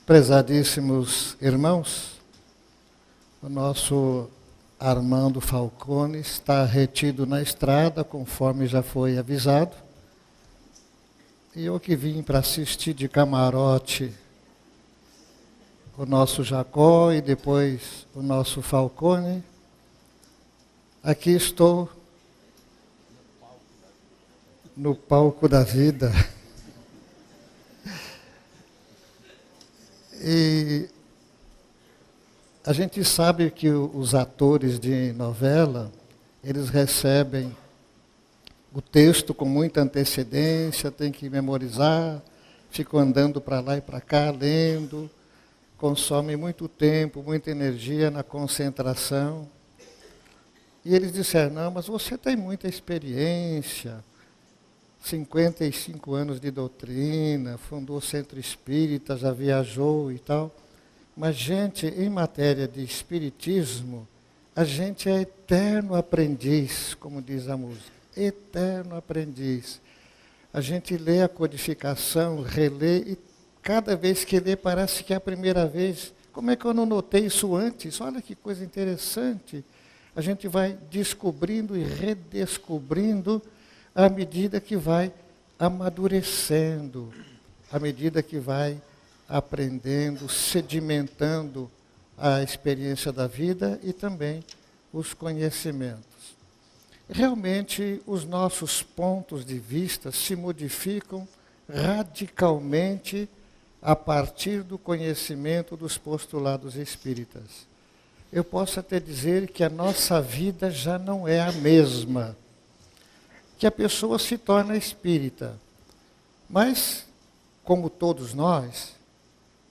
Prezadíssimos irmãos, o nosso Armando Falcone está retido na estrada, conforme já foi avisado. E eu que vim para assistir de camarote o nosso Jacó e depois o nosso Falcone, aqui estou no palco da vida. E a gente sabe que os atores de novela, eles recebem o texto com muita antecedência, tem que memorizar, ficam andando para lá e para cá, lendo, consome muito tempo, muita energia na concentração. E eles disseram, não, mas você tem muita experiência, 55 anos de doutrina, fundou o Centro Espírita, já viajou e tal. Mas, gente, em matéria de espiritismo, a gente é eterno aprendiz, como diz a música. Eterno aprendiz. A gente lê a codificação, relê, e cada vez que lê parece que é a primeira vez. Como é que eu não notei isso antes? Olha que coisa interessante. A gente vai descobrindo e redescobrindo à medida que vai amadurecendo, à medida que vai aprendendo, sedimentando a experiência da vida e também os conhecimentos. Realmente, os nossos pontos de vista se modificam radicalmente a partir do conhecimento dos postulados espíritas. Eu posso até dizer que a nossa vida já não é a mesma, que a pessoa se torna espírita. Mas, como todos nós,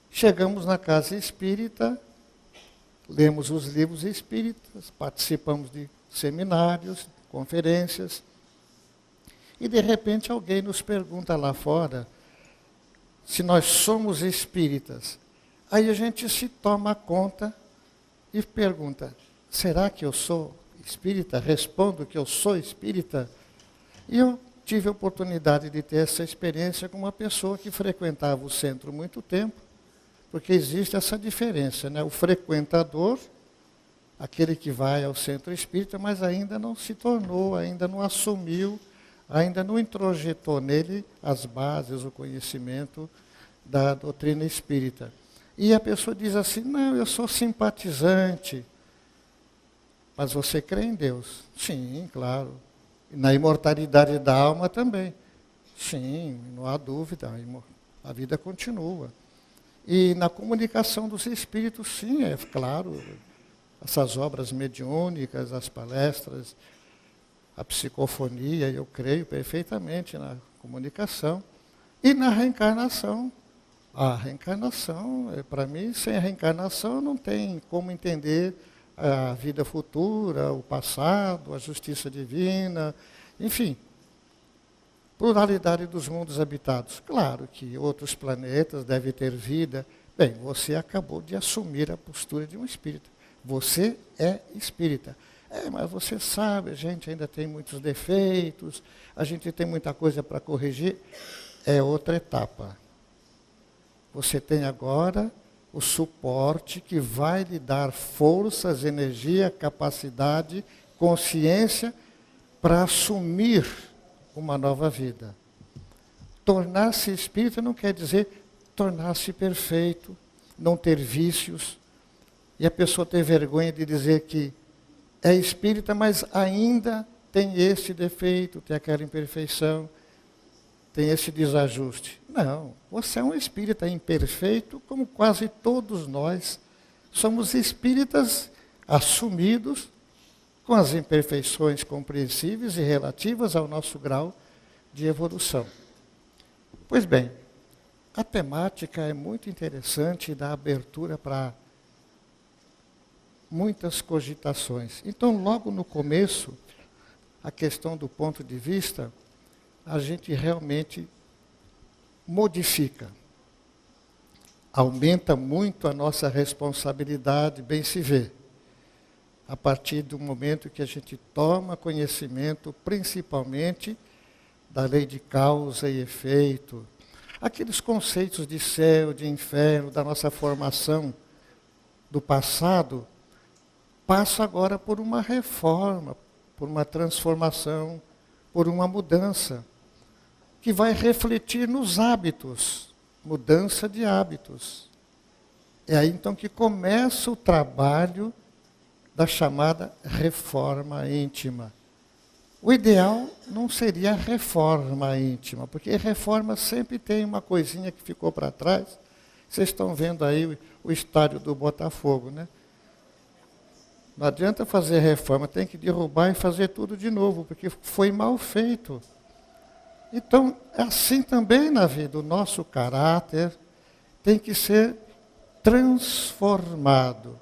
chegamos na casa espírita, lemos os livros espíritas, participamos de seminários, conferências, e de repente alguém nos pergunta lá fora se nós somos espíritas. Aí a gente se toma conta e pergunta, será que eu sou espírita? Respondo que eu sou espírita. E eu tive a oportunidade de ter essa experiência com uma pessoa que frequentava o centro há muito tempo, porque existe essa diferença, né? O frequentador, aquele que vai ao centro espírita, mas ainda não se tornou, ainda não assumiu, ainda não introjetou nele as bases, o conhecimento da doutrina espírita. E a pessoa diz assim, não, eu sou simpatizante. Mas você crê em Deus? Sim, claro. E na imortalidade da alma também. Sim, não há dúvida, a vida continua. E na comunicação dos espíritos, sim, é claro, essas obras mediúnicas, as palestras, a psicofonia, eu creio perfeitamente na comunicação. E na reencarnação. A reencarnação, para mim, sem a reencarnação não tem como entender a vida futura, o passado, a justiça divina, enfim, pluralidade dos mundos habitados. Claro que outros planetas devem ter vida. Bem, você acabou de assumir a postura de um espírita. Você é espírita. Mas você sabe, a gente ainda tem muitos defeitos, a gente tem muita coisa para corrigir. É outra etapa. Você tem agora o suporte que vai lhe dar forças, energia, capacidade, consciência para assumir uma nova vida. Tornar-se espírita não quer dizer tornar-se perfeito, não ter vícios. E a pessoa tem vergonha de dizer que é espírita, mas ainda tem esse defeito, tem aquela imperfeição, tem esse desajuste. Não, você é um espírita imperfeito, como quase todos nós. Somos espíritas assumidos, com as imperfeições compreensíveis e relativas ao nosso grau de evolução. Pois bem, a temática é muito interessante e dá abertura para muitas cogitações. Então, logo no começo, a questão do ponto de vista, a gente realmente modifica. Aumenta muito a nossa responsabilidade, bem se vê. A partir do momento que a gente toma conhecimento, principalmente, da lei de causa e efeito. Aqueles conceitos de céu, de inferno, da nossa formação do passado, passam agora por uma reforma, por uma transformação, por uma mudança, que vai refletir nos hábitos, mudança de hábitos. É aí então que começa o trabalho da chamada reforma íntima. O ideal não seria a reforma íntima, porque reforma sempre tem uma coisinha que ficou para trás. Vocês estão vendo aí o estádio do Botafogo, né? Não adianta fazer reforma, tem que derrubar e fazer tudo de novo, porque foi mal feito. Então, é assim também na vida, o nosso caráter tem que ser transformado.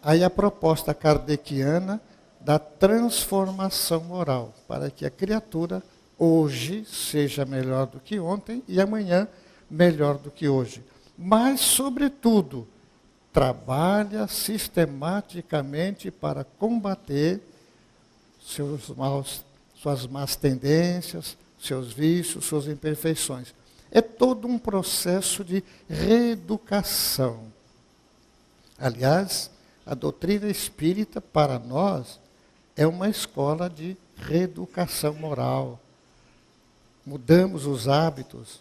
Aí a proposta kardeciana da transformação moral, para que a criatura hoje seja melhor do que ontem e amanhã melhor do que hoje. Mas, sobretudo, trabalha sistematicamente para combater suas más tendências, seus vícios, suas imperfeições. É todo um processo de reeducação. Aliás, a doutrina espírita, para nós, é uma escola de reeducação moral. Mudamos os hábitos,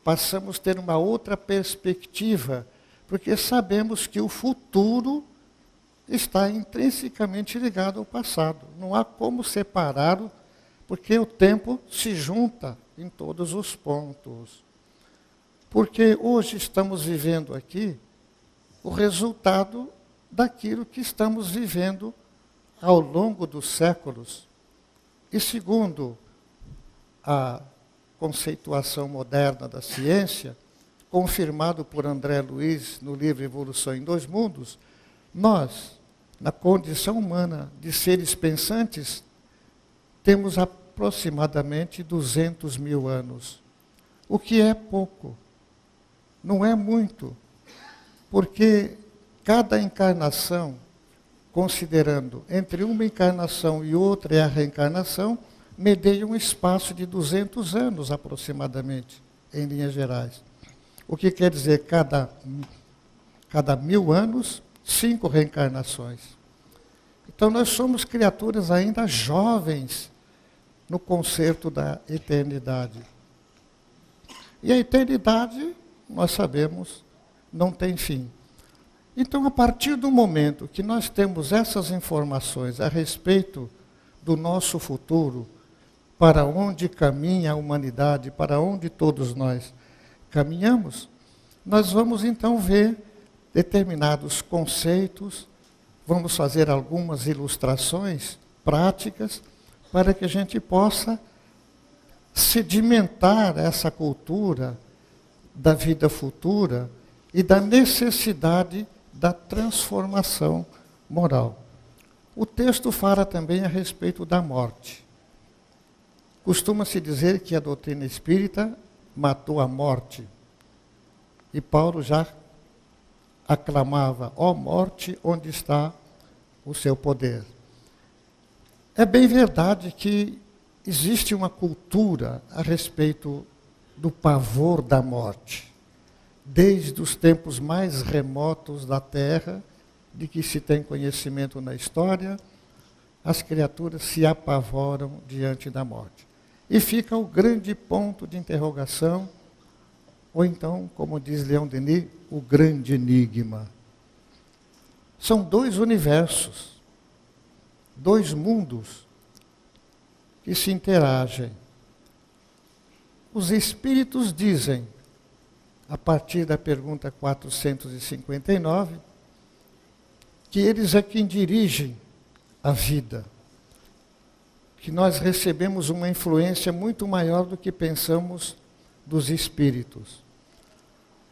passamos a ter uma outra perspectiva, porque sabemos que o futuro está intrinsecamente ligado ao passado. Não há como separá-lo, porque o tempo se junta em todos os pontos. Porque hoje estamos vivendo aqui o resultado daquilo que estamos vivendo ao longo dos séculos. E segundo a conceituação moderna da ciência, confirmado por André Luiz no livro Evolução em Dois Mundos, nós, na condição humana de seres pensantes, temos aproximadamente 200 mil anos, o que é pouco, não é muito, porque cada encarnação, considerando entre uma encarnação e outra é a reencarnação, medeia um espaço de 200 anos aproximadamente, em linhas gerais. O que quer dizer cada 1000 anos, 5 reencarnações. Então nós somos criaturas ainda jovens no conceito da eternidade. E a eternidade, nós sabemos, não tem fim. Então, a partir do momento que nós temos essas informações a respeito do nosso futuro, para onde caminha a humanidade, para onde todos nós caminhamos, nós vamos então ver determinados conceitos, vamos fazer algumas ilustrações práticas, para que a gente possa sedimentar essa cultura da vida futura e da necessidade da transformação moral. O texto fala também a respeito da morte. Costuma-se dizer que a doutrina espírita matou a morte. E Paulo já aclamava: ó morte, onde está o seu poder? É bem verdade que existe uma cultura a respeito do pavor da morte. Desde os tempos mais remotos da Terra, de que se tem conhecimento na história, as criaturas se apavoram diante da morte. E fica o grande ponto de interrogação, ou então, como diz Leon Denis, o grande enigma. São dois universos, dois mundos que se interagem. Os espíritos dizem, a partir da pergunta 459, que eles é quem dirigem a vida, que nós recebemos uma influência muito maior do que pensamos dos espíritos.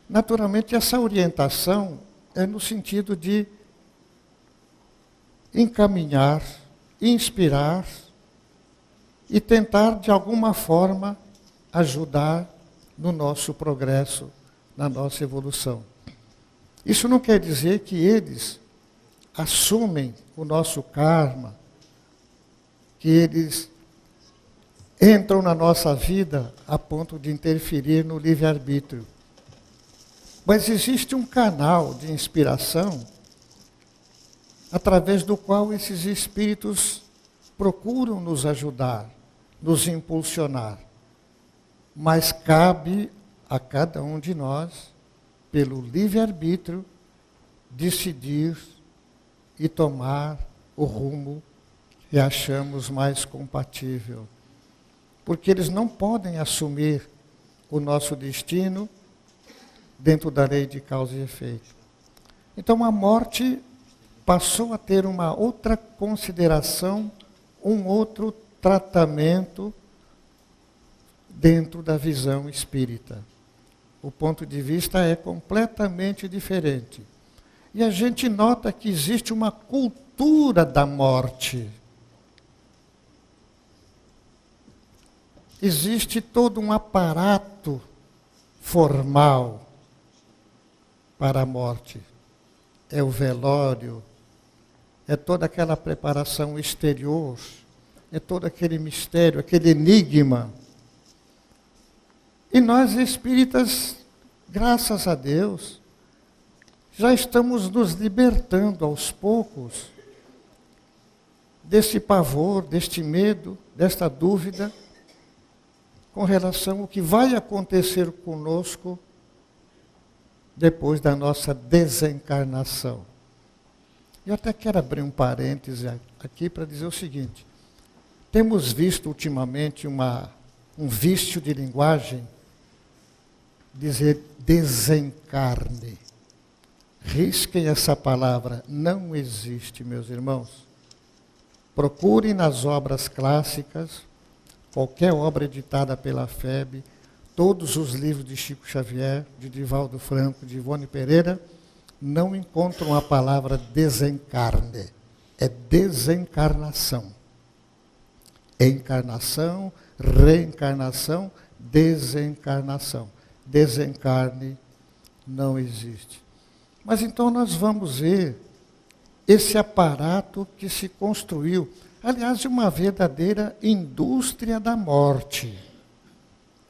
Naturalmente, essa orientação é no sentido de encaminhar, inspirar e tentar, de alguma forma, ajudar no nosso progresso, na nossa evolução. Isso não quer dizer que eles assumem o nosso karma, que eles entram na nossa vida a ponto de interferir no livre-arbítrio. Mas existe um canal de inspiração através do qual esses espíritos procuram nos ajudar, nos impulsionar. Mas cabe a cada um de nós, pelo livre-arbítrio, decidir e tomar o rumo que achamos mais compatível. Porque eles não podem assumir o nosso destino dentro da lei de causa e efeito. Então a morte passou a ter uma outra consideração, um outro tratamento dentro da visão espírita. O ponto de vista é completamente diferente. E a gente nota que existe uma cultura da morte. Existe todo um aparato formal para a morte. É o velório, é toda aquela preparação exterior, é todo aquele mistério, aquele enigma. E nós espíritas, graças a Deus, já estamos nos libertando aos poucos desse pavor, deste medo, desta dúvida, com relação ao que vai acontecer conosco depois da nossa desencarnação. Eu até quero abrir um parêntese aqui para dizer o seguinte: temos visto ultimamente um vício de linguagem, dizer desencarne. Risquem essa palavra, não existe, meus irmãos. Procurem nas obras clássicas, qualquer obra editada pela FEB, todos os livros de Chico Xavier, de Divaldo Franco, de Ivone Pereira, não encontram a palavra desencarne. É desencarnação. Encarnação, reencarnação, desencarnação. Desencarne não existe. Mas então nós vamos ver esse aparato que se construiu, aliás, de uma verdadeira indústria da morte.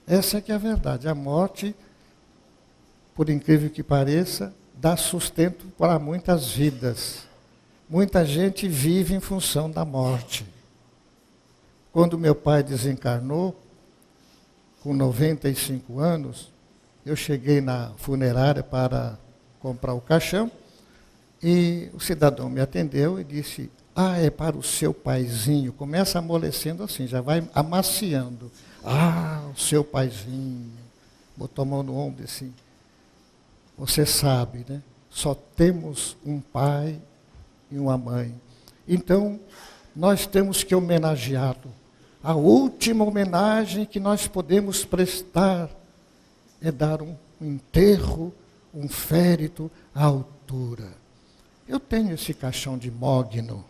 Essa é que é a verdade. A morte, por incrível que pareça, dá sustento para muitas vidas. Muita gente vive em função da morte. Quando meu pai desencarnou, com 95 anos, eu cheguei na funerária para comprar o caixão e o cidadão me atendeu e disse: ah, é para o seu paizinho. Começa amolecendo assim, já vai amaciando. Ah, o seu paizinho. Botou a mão no ombro assim. Você sabe, né? Só temos um pai e uma mãe. Então, nós temos que homenageá-lo. A última homenagem que nós podemos prestar é dar um enterro, um féretro à altura. Eu tenho esse caixão de mogno.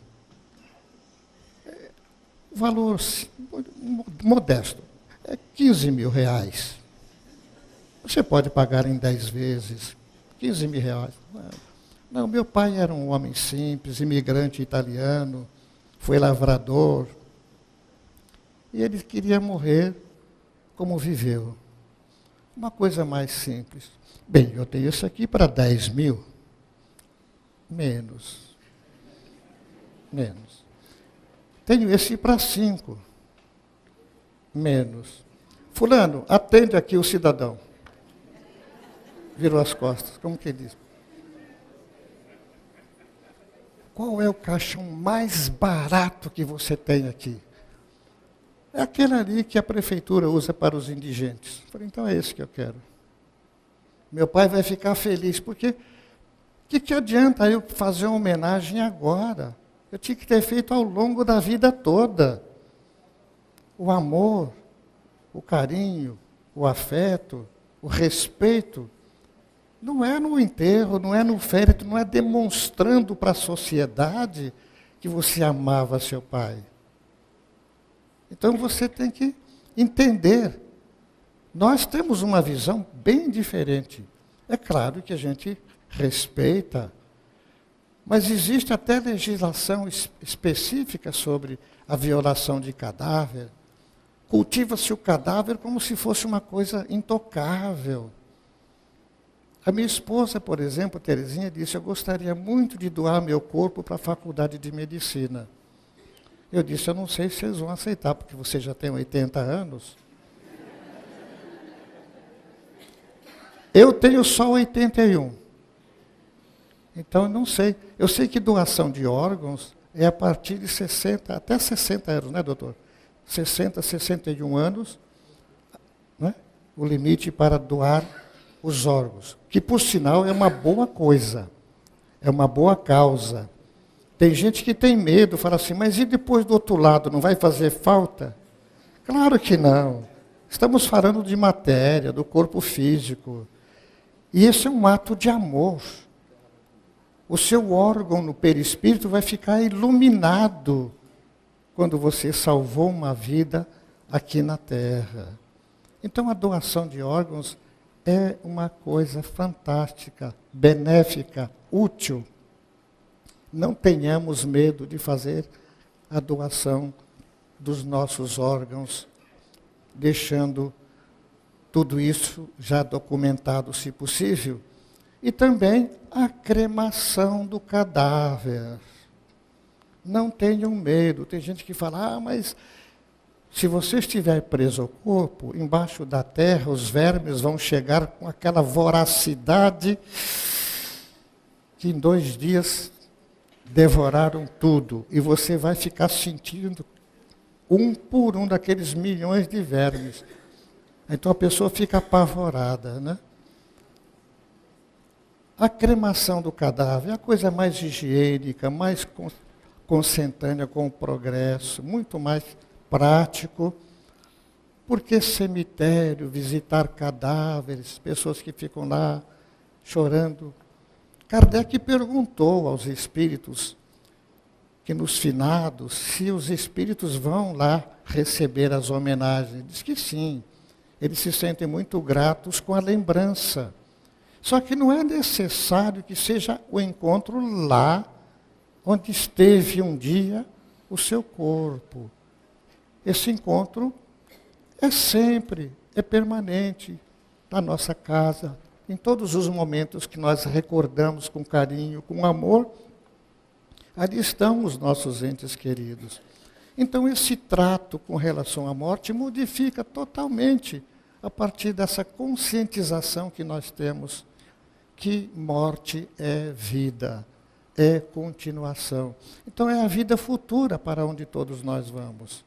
Valor modesto. É 15 mil reais. Você pode pagar em 10 vezes. 15 mil reais. Não, meu pai era um homem simples, imigrante italiano, foi lavrador. E ele queria morrer como viveu. Uma coisa mais simples. Bem, eu tenho isso aqui para 10 mil. Menos. Tenho esse para 5. Menos. Fulano, atende aqui o cidadão. Virou as costas. Como que diz? Qual é o caixão mais barato que você tem aqui? É aquele ali que a prefeitura usa para os indigentes. Falei, então é esse que eu quero. Meu pai vai ficar feliz, porque que adianta eu fazer uma homenagem agora? Eu tinha que ter feito ao longo da vida toda. O amor, o carinho, o afeto, o respeito, não é no enterro, não é no féretro, não é demonstrando para a sociedade que você amava seu pai. Então você tem que entender. Nós temos uma visão bem diferente. É claro que a gente respeita, mas existe até legislação específica sobre a violação de cadáver. cultiva-se o cadáver como se fosse uma coisa intocável. A minha esposa, por exemplo, Terezinha, disse: eu gostaria muito de doar meu corpo para a faculdade de medicina. Eu disse: eu não sei se eles vão aceitar, porque você já tem 80 anos. Eu tenho só 81. Então, eu não sei. Eu sei que doação de órgãos é a partir de 60, até 60 anos, né, doutor? 60, 61 anos, né? O limite para doar os órgãos. Que, por sinal, é uma boa coisa. É uma boa causa. Tem gente que tem medo, fala assim: mas e depois do outro lado, não vai fazer falta? Claro que não. Estamos falando de matéria, do corpo físico. E esse é um ato de amor. O seu órgão no perispírito vai ficar iluminado quando você salvou uma vida aqui na Terra. Então a doação de órgãos é uma coisa fantástica, benéfica, útil. Não tenhamos medo de fazer a doação dos nossos órgãos, deixando tudo isso já documentado, se possível. E também a cremação do cadáver. Não tenham medo. Tem gente que fala: mas se você estiver preso ao corpo, embaixo da terra, os vermes vão chegar com aquela voracidade que em 2 dias devoraram tudo. E você vai ficar sentindo um por um daqueles milhões de vermes. Então a pessoa fica apavorada, né? A cremação do cadáver é a coisa mais higiênica, mais consentânea com o progresso, muito mais prático. Porque cemitério, visitar cadáveres, pessoas que ficam lá chorando. Kardec perguntou aos espíritos que nos finados, se os espíritos vão lá receber as homenagens. Diz que sim, eles se sentem muito gratos com a lembrança. Só que não é necessário que seja o encontro lá, onde esteve um dia o seu corpo. Esse encontro é sempre, é permanente, na nossa casa, em todos os momentos que nós recordamos com carinho, com amor, ali estão os nossos entes queridos. Então esse trato com relação à morte modifica totalmente a partir dessa conscientização que nós temos, que morte é vida, é continuação. Então é a vida futura para onde todos nós vamos.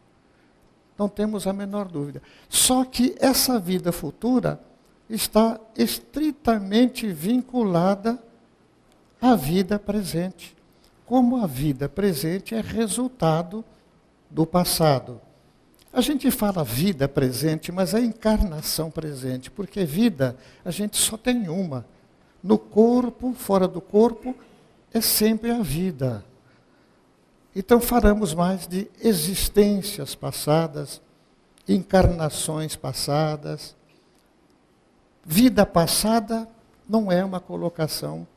Não temos a menor dúvida. Só que essa vida futura está estritamente vinculada à vida presente. Como a vida presente é resultado do passado. A gente fala vida presente, mas é encarnação presente, porque vida a gente só tem uma. No corpo, fora do corpo, é sempre a vida. Então falamos mais de existências passadas, encarnações passadas. Vida passada não é uma colocação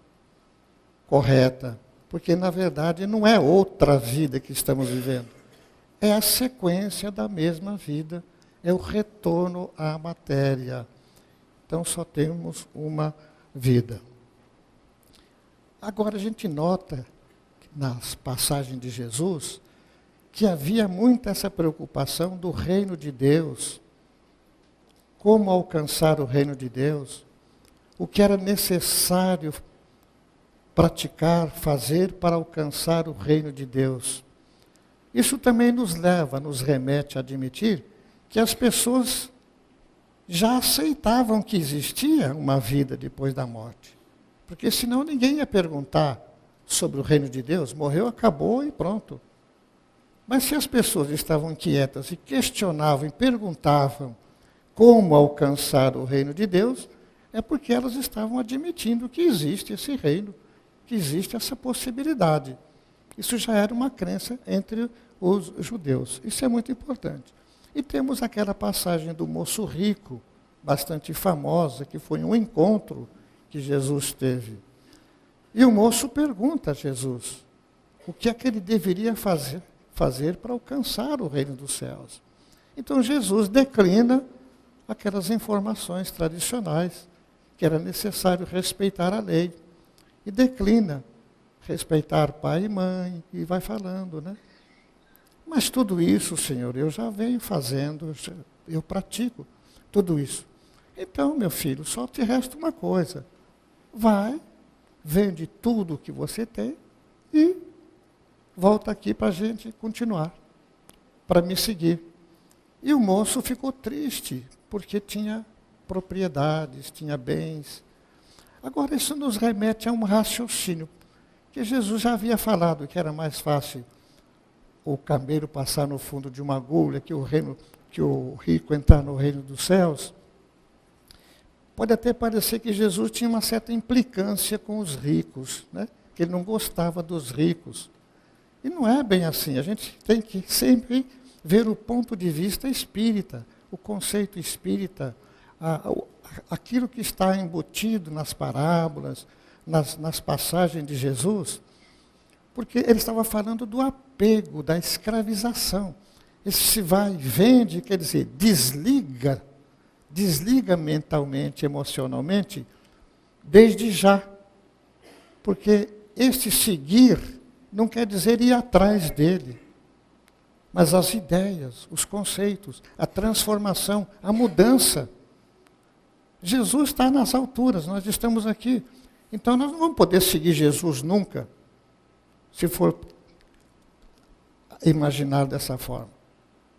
correta, porque na verdade não é outra vida que estamos vivendo. É a sequência da mesma vida, é o retorno à matéria. Então só temos uma vida. Agora a gente nota, nas passagens de Jesus, que havia muito essa preocupação do reino de Deus. Como alcançar o reino de Deus? O que era necessário praticar, fazer para alcançar o reino de Deus? Isso também nos leva, nos remete a admitir que as pessoas já aceitavam que existia uma vida depois da morte. Porque senão ninguém ia perguntar sobre o reino de Deus. Morreu, acabou e pronto. Mas se as pessoas estavam inquietas e questionavam e perguntavam como alcançar o reino de Deus, é porque elas estavam admitindo que existe esse reino, que existe essa possibilidade. Isso já era uma crença entre os judeus. Isso é muito importante. E temos aquela passagem do moço rico, bastante famosa, que foi um encontro que Jesus teve. E o moço pergunta a Jesus o que é que ele deveria fazer para alcançar o reino dos céus. Então Jesus declina aquelas informações tradicionais, que era necessário respeitar a lei. E declina respeitar pai e mãe, e vai falando, né? Mas tudo isso, Senhor, eu já venho fazendo, eu pratico tudo isso. Então, meu filho, só te resta uma coisa. Vai, vende tudo o que você tem e volta aqui para a gente continuar, para me seguir. E o moço ficou triste, porque tinha propriedades, tinha bens. Agora, isso nos remete a um raciocínio, que Jesus já havia falado que era mais fácil o camelo passar no fundo de uma agulha, que o rico entrar no reino dos céus. Pode até parecer que Jesus tinha uma certa implicância com os ricos, né? Que ele não gostava dos ricos. E não é bem assim. A gente tem que sempre ver o ponto de vista espírita, o conceito espírita, aquilo que está embutido nas parábolas, nas passagens de Jesus, porque ele estava falando do apego, da escravização. Esse se vai e vende, quer dizer, desliga mentalmente, emocionalmente, desde já. Porque este seguir não quer dizer ir atrás dele, mas as ideias, os conceitos, a transformação, a mudança. Jesus está nas alturas, nós estamos aqui. Então nós não vamos poder seguir Jesus nunca, se for imaginar dessa forma.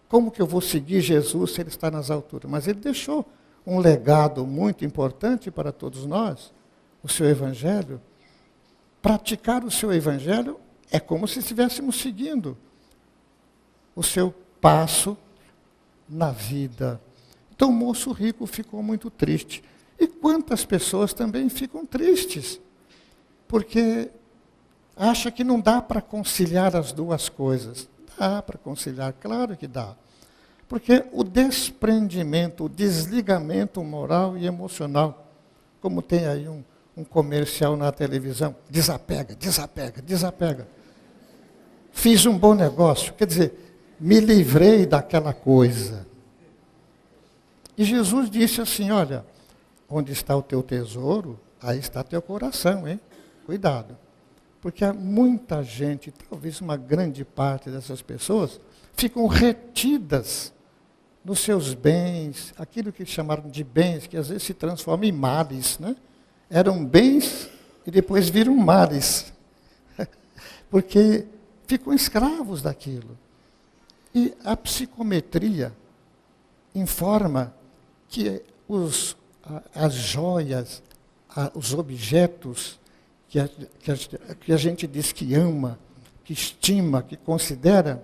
Como que eu vou seguir Jesus se ele está nas alturas? Mas ele deixou um legado muito importante para todos nós, o seu Evangelho. Praticar o seu Evangelho é como se estivéssemos seguindo o seu passo na vida. Então o moço rico ficou muito triste. E quantas pessoas também ficam tristes, porque acha que não dá para conciliar as duas coisas. Dá para conciliar, claro que dá. Porque o desprendimento, o desligamento moral e emocional, como tem aí um comercial na televisão, desapega, desapega, desapega. Fiz um bom negócio, quer dizer, me livrei daquela coisa. E Jesus disse assim, olha, onde está o teu tesouro, aí está teu coração, hein? Cuidado. Porque há muita gente, talvez uma grande parte dessas pessoas, ficam retidas nos seus bens, aquilo que chamaram de bens, que às vezes se transforma em males, né? Eram bens e depois viram males. Porque ficam escravos daquilo. E a psicometria informa que as joias, os objetos que a gente diz que ama, que estima, que considera,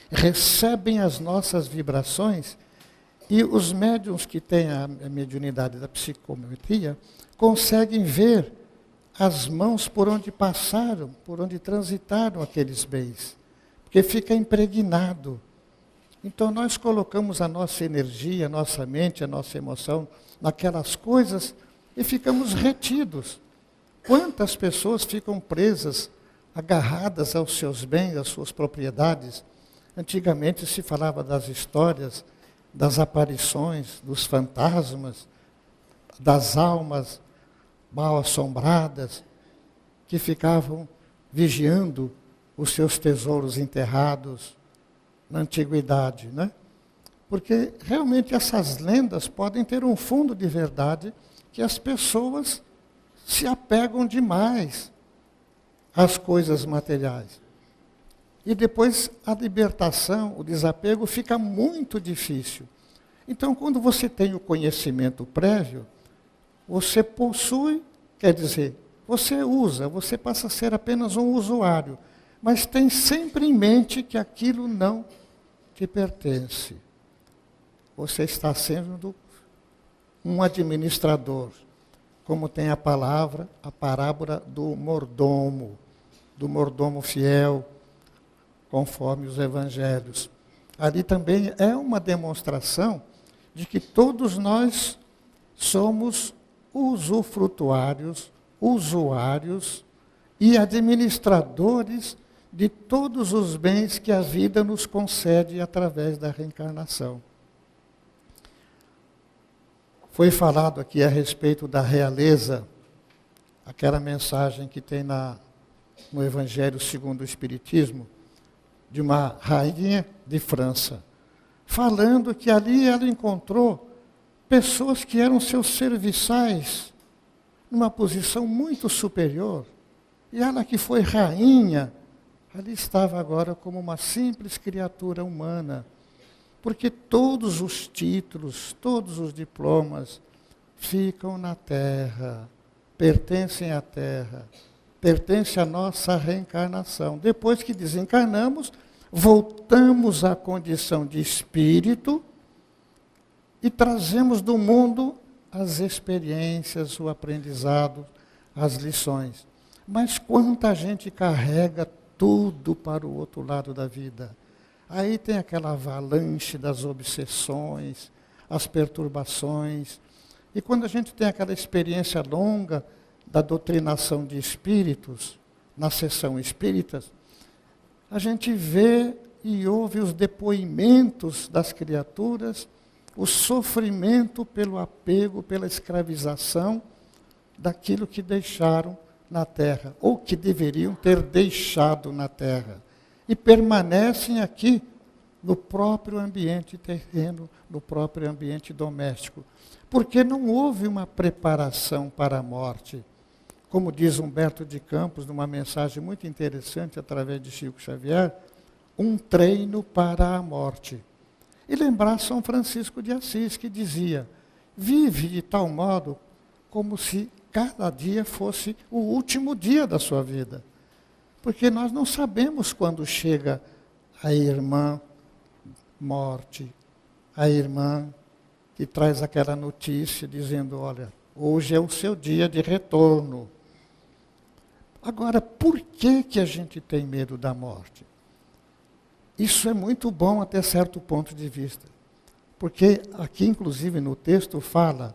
recebem as nossas vibrações e os médiuns que têm a mediunidade da psicometria conseguem ver as mãos por onde passaram, por onde transitaram aqueles bens, porque fica impregnado. Então nós colocamos a nossa energia, a nossa mente, a nossa emoção naquelas coisas e ficamos retidos. Quantas pessoas ficam presas, agarradas aos seus bens, às suas propriedades? Antigamente se falava das histórias, das aparições, dos fantasmas, das almas mal assombradas, que ficavam vigiando os seus tesouros enterrados na antiguidade, né? Porque realmente essas lendas podem ter um fundo de verdade, que as pessoas se apegam demais às coisas materiais. E depois a libertação, o desapego fica muito difícil. Então, quando você tem o conhecimento prévio, você possui, quer dizer, você usa, você passa a ser apenas um usuário, mas tem sempre em mente que aquilo não te pertence. Você está sendo um administrador, como tem a parábola do mordomo fiel, conforme os evangelhos. Ali também é uma demonstração de que todos nós somos usufrutuários, usuários e administradores de todos os bens que a vida nos concede através da reencarnação. Foi falado aqui a respeito da realeza, aquela mensagem que tem no Evangelho segundo o Espiritismo, de uma rainha de França, falando que ali ela encontrou pessoas que eram seus serviçais, numa posição muito superior. E ela que foi rainha, ali estava agora como uma simples criatura humana. Porque todos os títulos, todos os diplomas ficam na terra, pertencem à terra, pertencem à nossa reencarnação. Depois que desencarnamos, voltamos à condição de espírito e trazemos do mundo as experiências, o aprendizado, as lições. Mas quanta gente carrega tudo para o outro lado da vida. Aí tem aquela avalanche das obsessões, as perturbações. E quando a gente tem aquela experiência longa da doutrinação de espíritos, na sessão espíritas, a gente vê e ouve os depoimentos das criaturas, o sofrimento pelo apego, pela escravização daquilo que deixaram na terra, ou que deveriam ter deixado na terra. E permanecem aqui no próprio ambiente terreno, no próprio ambiente doméstico. Porque não houve uma preparação para a morte. Como diz Humberto de Campos, numa mensagem muito interessante através de Chico Xavier, um treino para a morte. E lembrar São Francisco de Assis, que dizia, vive de tal modo como se cada dia fosse o último dia da sua vida. Porque nós não sabemos quando chega a irmã morte, a irmã que traz aquela notícia dizendo, olha, hoje é o seu dia de retorno. Agora, por que a gente tem medo da morte? Isso é muito bom até certo ponto de vista. Porque aqui, inclusive, no texto fala,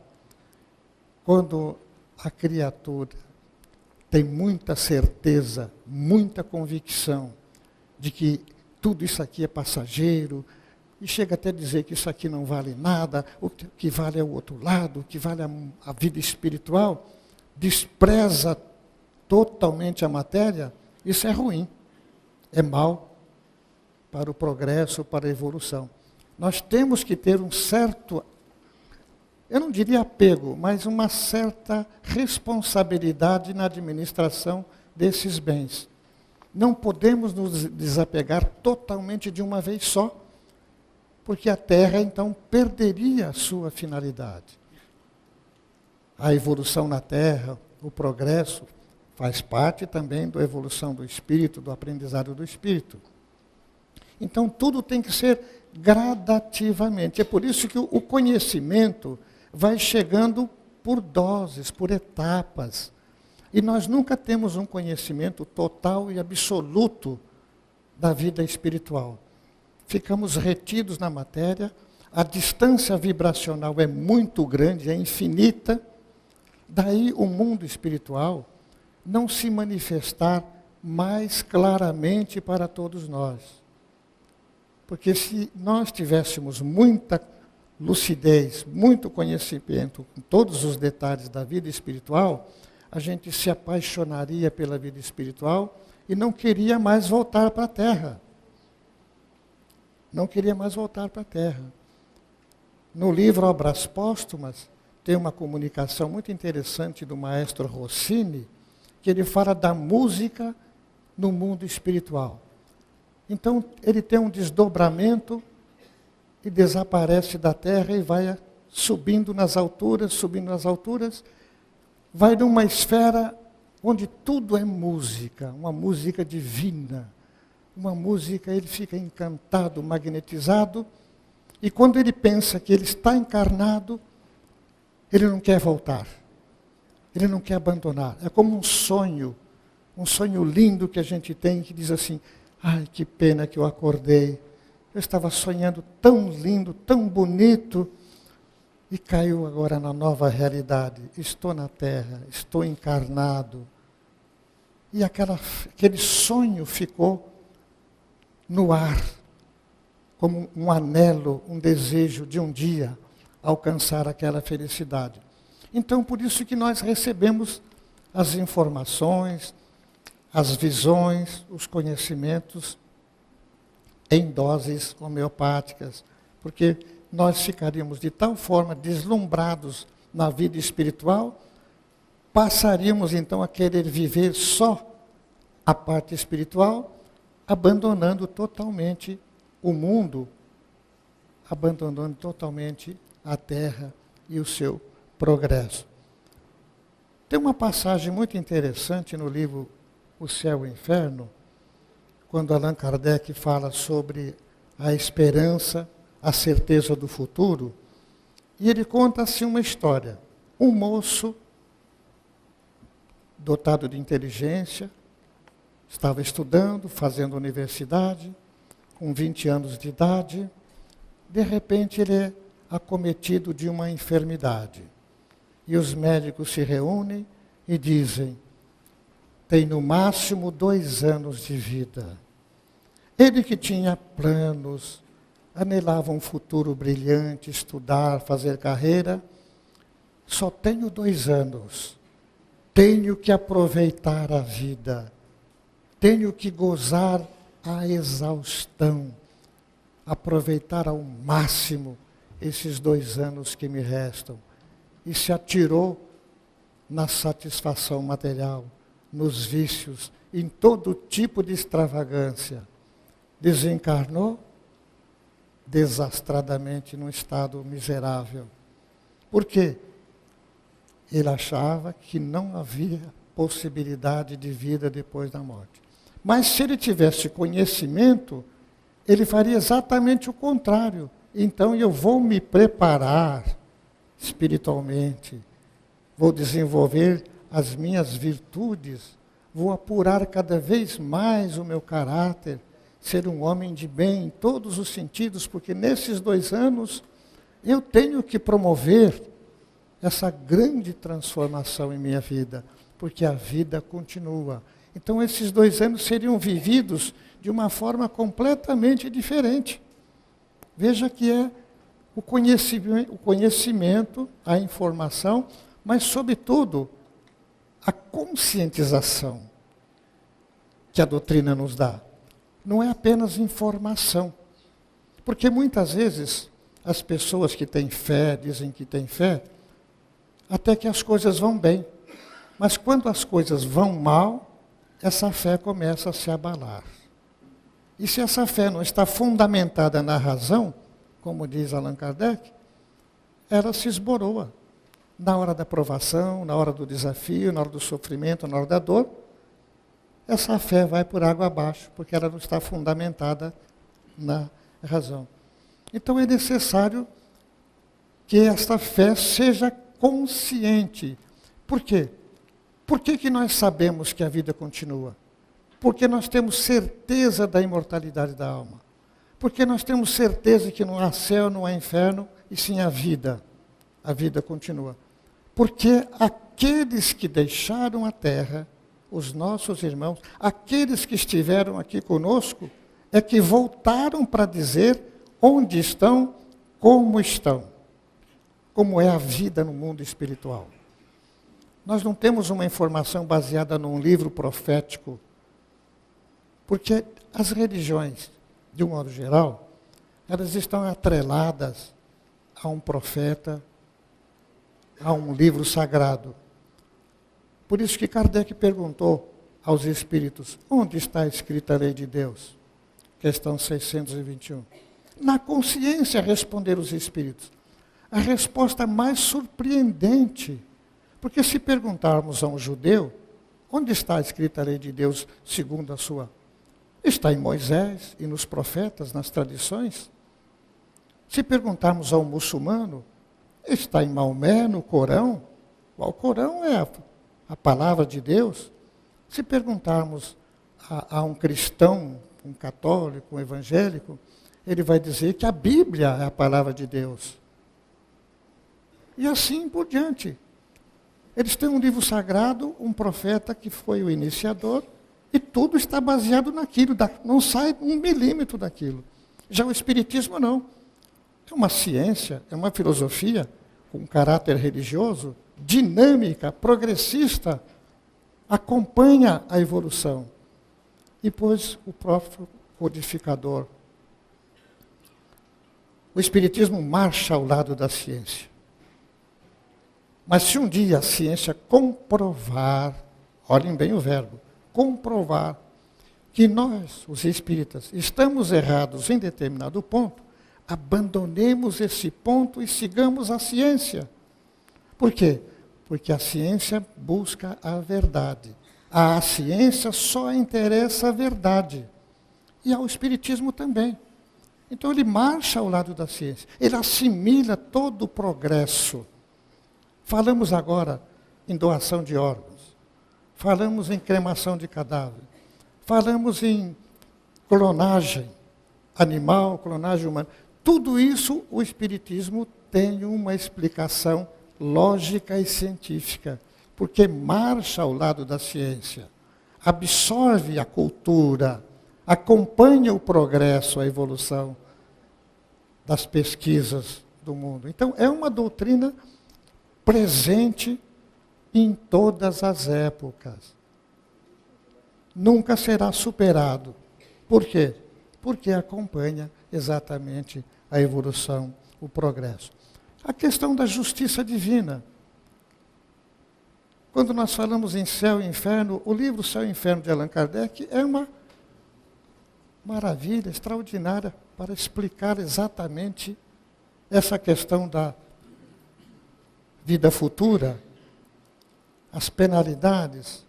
quando a criatura tem muita certeza, muita convicção de que tudo isso aqui é passageiro, e chega até a dizer que isso aqui não vale nada, o que vale é o outro lado, o que vale a vida espiritual, despreza totalmente a matéria, isso é ruim, é mal para o progresso, para a evolução. Nós temos que ter um certo, eu não diria apego, mas uma certa responsabilidade na administração desses bens. Não podemos nos desapegar totalmente de uma vez só, porque a Terra, então, perderia a sua finalidade. A evolução na Terra, o progresso, faz parte também da evolução do espírito, do aprendizado do espírito. Então, tudo tem que ser gradativamente. É por isso que o conhecimento vai chegando por doses, por etapas. E nós nunca temos um conhecimento total e absoluto da vida espiritual. Ficamos retidos na matéria, a distância vibracional é muito grande, é infinita. Daí o mundo espiritual não se manifestar mais claramente para todos nós. Porque se nós tivéssemos muita lucidez, muito conhecimento com todos os detalhes da vida espiritual, a gente se apaixonaria pela vida espiritual e não queria mais voltar para a Terra. Não queria mais voltar para a Terra. No livro Obras Póstumas, tem uma comunicação muito interessante do maestro Rossini, que ele fala da música no mundo espiritual. Então, ele tem um desdobramento e desaparece da Terra e vai subindo nas alturas, vai numa esfera onde tudo é música, uma música divina. Uma música, ele fica encantado, magnetizado, e quando ele pensa que ele está encarnado, ele não quer voltar. Ele não quer abandonar. É como um sonho lindo que a gente tem, que diz assim, ai, que pena que eu acordei. Eu estava sonhando tão lindo, tão bonito, e caiu agora na nova realidade. Estou na Terra, estou encarnado. E aquele sonho ficou no ar, como um anelo, um desejo de um dia alcançar aquela felicidade. Então, por isso que nós recebemos as informações, as visões, os conhecimentos em doses homeopáticas, porque nós ficaríamos de tal forma deslumbrados na vida espiritual, passaríamos então a querer viver só a parte espiritual, abandonando totalmente o mundo, abandonando totalmente a terra e o seu progresso. Tem uma passagem muito interessante no livro O Céu e o Inferno, quando Allan Kardec fala sobre a esperança, a certeza do futuro, e ele conta assim uma história. Um moço, dotado de inteligência, estava estudando, fazendo universidade, com 20 anos de idade, de repente ele é acometido de uma enfermidade. E os médicos se reúnem e dizem, tem no máximo 2 anos de vida. Ele que tinha planos, anelava um futuro brilhante, estudar, fazer carreira, só tenho 2 anos. Tenho que aproveitar a vida. Tenho que gozar a exaustão. Aproveitar ao máximo esses 2 anos que me restam. E se atirou na satisfação material, nos vícios, em todo tipo de extravagância. Desencarnou desastradamente num estado miserável. Por quê? Ele achava que não havia possibilidade de vida depois da morte. Mas se ele tivesse conhecimento, ele faria exatamente o contrário. Então eu vou me preparar espiritualmente, vou desenvolver as minhas virtudes, vou apurar cada vez mais o meu caráter, ser um homem de bem em todos os sentidos, porque nesses 2 anos eu tenho que promover essa grande transformação em minha vida, porque a vida continua. Então esses 2 anos seriam vividos de uma forma completamente diferente. Veja que é o conhecimento, a informação, mas sobretudo a conscientização que a doutrina nos dá. Não é apenas informação. Porque muitas vezes as pessoas que têm fé, dizem que têm fé, até que as coisas vão bem. Mas quando as coisas vão mal, essa fé começa a se abalar. E se essa fé não está fundamentada na razão, como diz Allan Kardec, ela se esboroa. Na hora da provação, na hora do desafio, na hora do sofrimento, na hora da dor, essa fé vai por água abaixo, porque ela não está fundamentada na razão. Então é necessário que esta fé seja consciente. Por quê? Por que nós sabemos que a vida continua? Porque nós temos certeza da imortalidade da alma. Porque nós temos certeza que não há céu, não há inferno, e sim a vida. A vida continua. Porque aqueles que deixaram a terra, os nossos irmãos, aqueles que estiveram aqui conosco, é que voltaram para dizer onde estão, como é a vida no mundo espiritual. Nós não temos uma informação baseada num livro profético, porque as religiões, de um modo geral, elas estão atreladas a um profeta, a um livro sagrado. Por isso que Kardec perguntou aos espíritos, onde está escrita a lei de Deus? Questão 621. Na consciência, responderam os espíritos. A resposta mais surpreendente, porque se perguntarmos a um judeu, onde está escrita a lei de Deus segundo a sua? Está em Moisés e nos profetas, nas tradições. Se perguntarmos a um muçulmano, está em Maomé, no Corão. O Corão é a palavra de Deus. Se perguntarmos a um cristão, um católico, um evangélico, ele vai dizer que a Bíblia é a palavra de Deus. E assim por diante. Eles têm um livro sagrado, um profeta que foi o iniciador, e tudo está baseado naquilo, não sai 1 milímetro daquilo. Já o Espiritismo não. É uma ciência, é uma filosofia com caráter religioso, dinâmica, progressista, acompanha a evolução. E depois o próprio codificador. O Espiritismo marcha ao lado da ciência. Mas se um dia a ciência comprovar, olhem bem o verbo, comprovar, que nós, os espíritas, estamos errados em determinado ponto, abandonemos esse ponto e sigamos a ciência. Por quê? Porque a ciência busca a verdade. À ciência só interessa a verdade. E ao Espiritismo também. Então ele marcha ao lado da ciência. Ele assimila todo o progresso. Falamos agora em doação de órgãos. Falamos em cremação de cadáver. Falamos em clonagem animal, clonagem humana. Tudo isso o Espiritismo tem uma explicação lógica e científica, porque marcha ao lado da ciência, absorve a cultura, acompanha o progresso, a evolução das pesquisas do mundo. Então, é uma doutrina presente em todas as épocas. Nunca será superado. Por quê? Porque acompanha exatamente a evolução, o progresso. A questão da justiça divina. Quando nós falamos em céu e inferno, o livro Céu e Inferno de Allan Kardec é uma maravilha extraordinária para explicar exatamente essa questão da vida futura, as penalidades,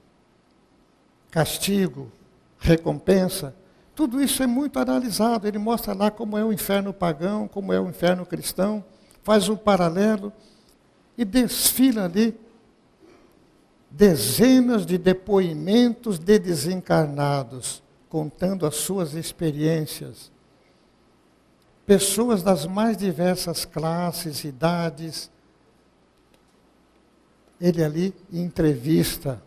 castigo, recompensa. Tudo isso é muito analisado. Ele mostra lá como é o inferno pagão, como é o inferno cristão, faz um paralelo e desfila ali dezenas de depoimentos de desencarnados, contando as suas experiências. Pessoas das mais diversas classes, idades. Ele ali entrevista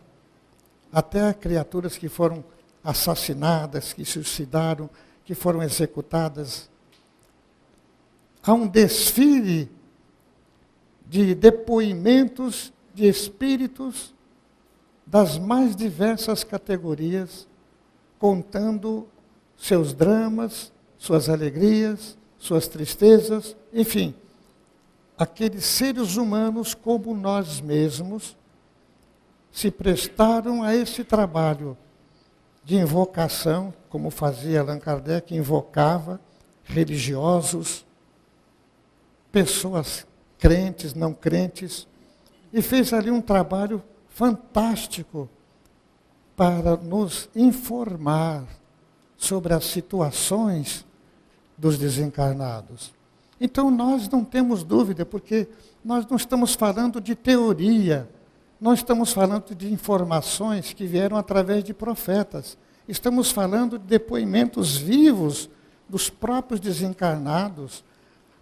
até criaturas que foram assassinadas, que suicidaram, que foram executadas. Há um desfile de depoimentos de espíritos das mais diversas categorias, contando seus dramas, suas alegrias, suas tristezas, enfim, aqueles seres humanos como nós mesmos se prestaram a esse trabalho de invocação, como fazia Allan Kardec, invocava religiosos, pessoas crentes, não crentes, e fez ali um trabalho fantástico para nos informar sobre as situações dos desencarnados. Então nós não temos dúvida, porque nós não estamos falando de teoria, nós estamos falando de informações que vieram através de profetas. Estamos falando de depoimentos vivos dos próprios desencarnados,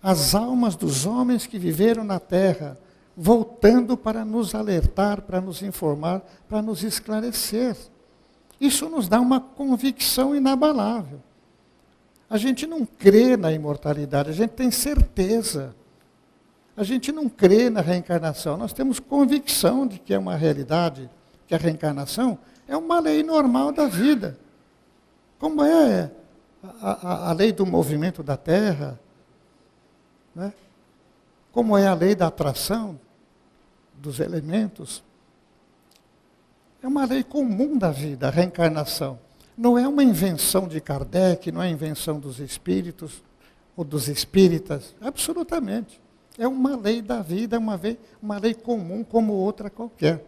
as almas dos homens que viveram na Terra, voltando para nos alertar, para nos informar, para nos esclarecer. Isso nos dá uma convicção inabalável. A gente não crê na imortalidade, a gente tem certeza. A gente não crê na reencarnação, nós temos convicção de que é uma realidade, que a reencarnação é uma lei normal da vida. Como é a lei do movimento da Terra, né? Como é a lei da atração dos elementos. É uma lei comum da vida, a reencarnação. Não é uma invenção de Kardec, não é invenção dos espíritos ou dos espíritas, absolutamente. É uma lei da vida, é uma lei comum como outra qualquer.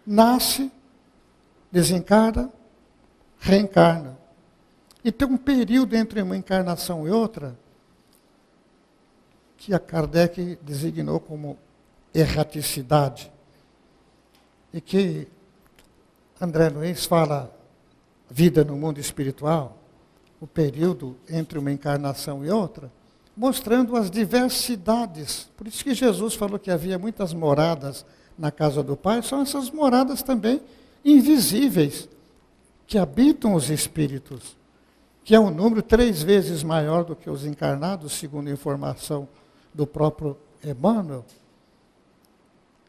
Nasce, desencarna, reencarna. E tem um período entre uma encarnação e outra que a Kardec designou como erraticidade. E que André Luiz fala vida no mundo espiritual, o período entre uma encarnação e outra, mostrando as diversidades. Por isso que Jesus falou que havia muitas moradas na casa do Pai, são essas moradas também invisíveis, que habitam os espíritos, que é um número 3 vezes maior do que os encarnados, segundo a informação do próprio Emmanuel,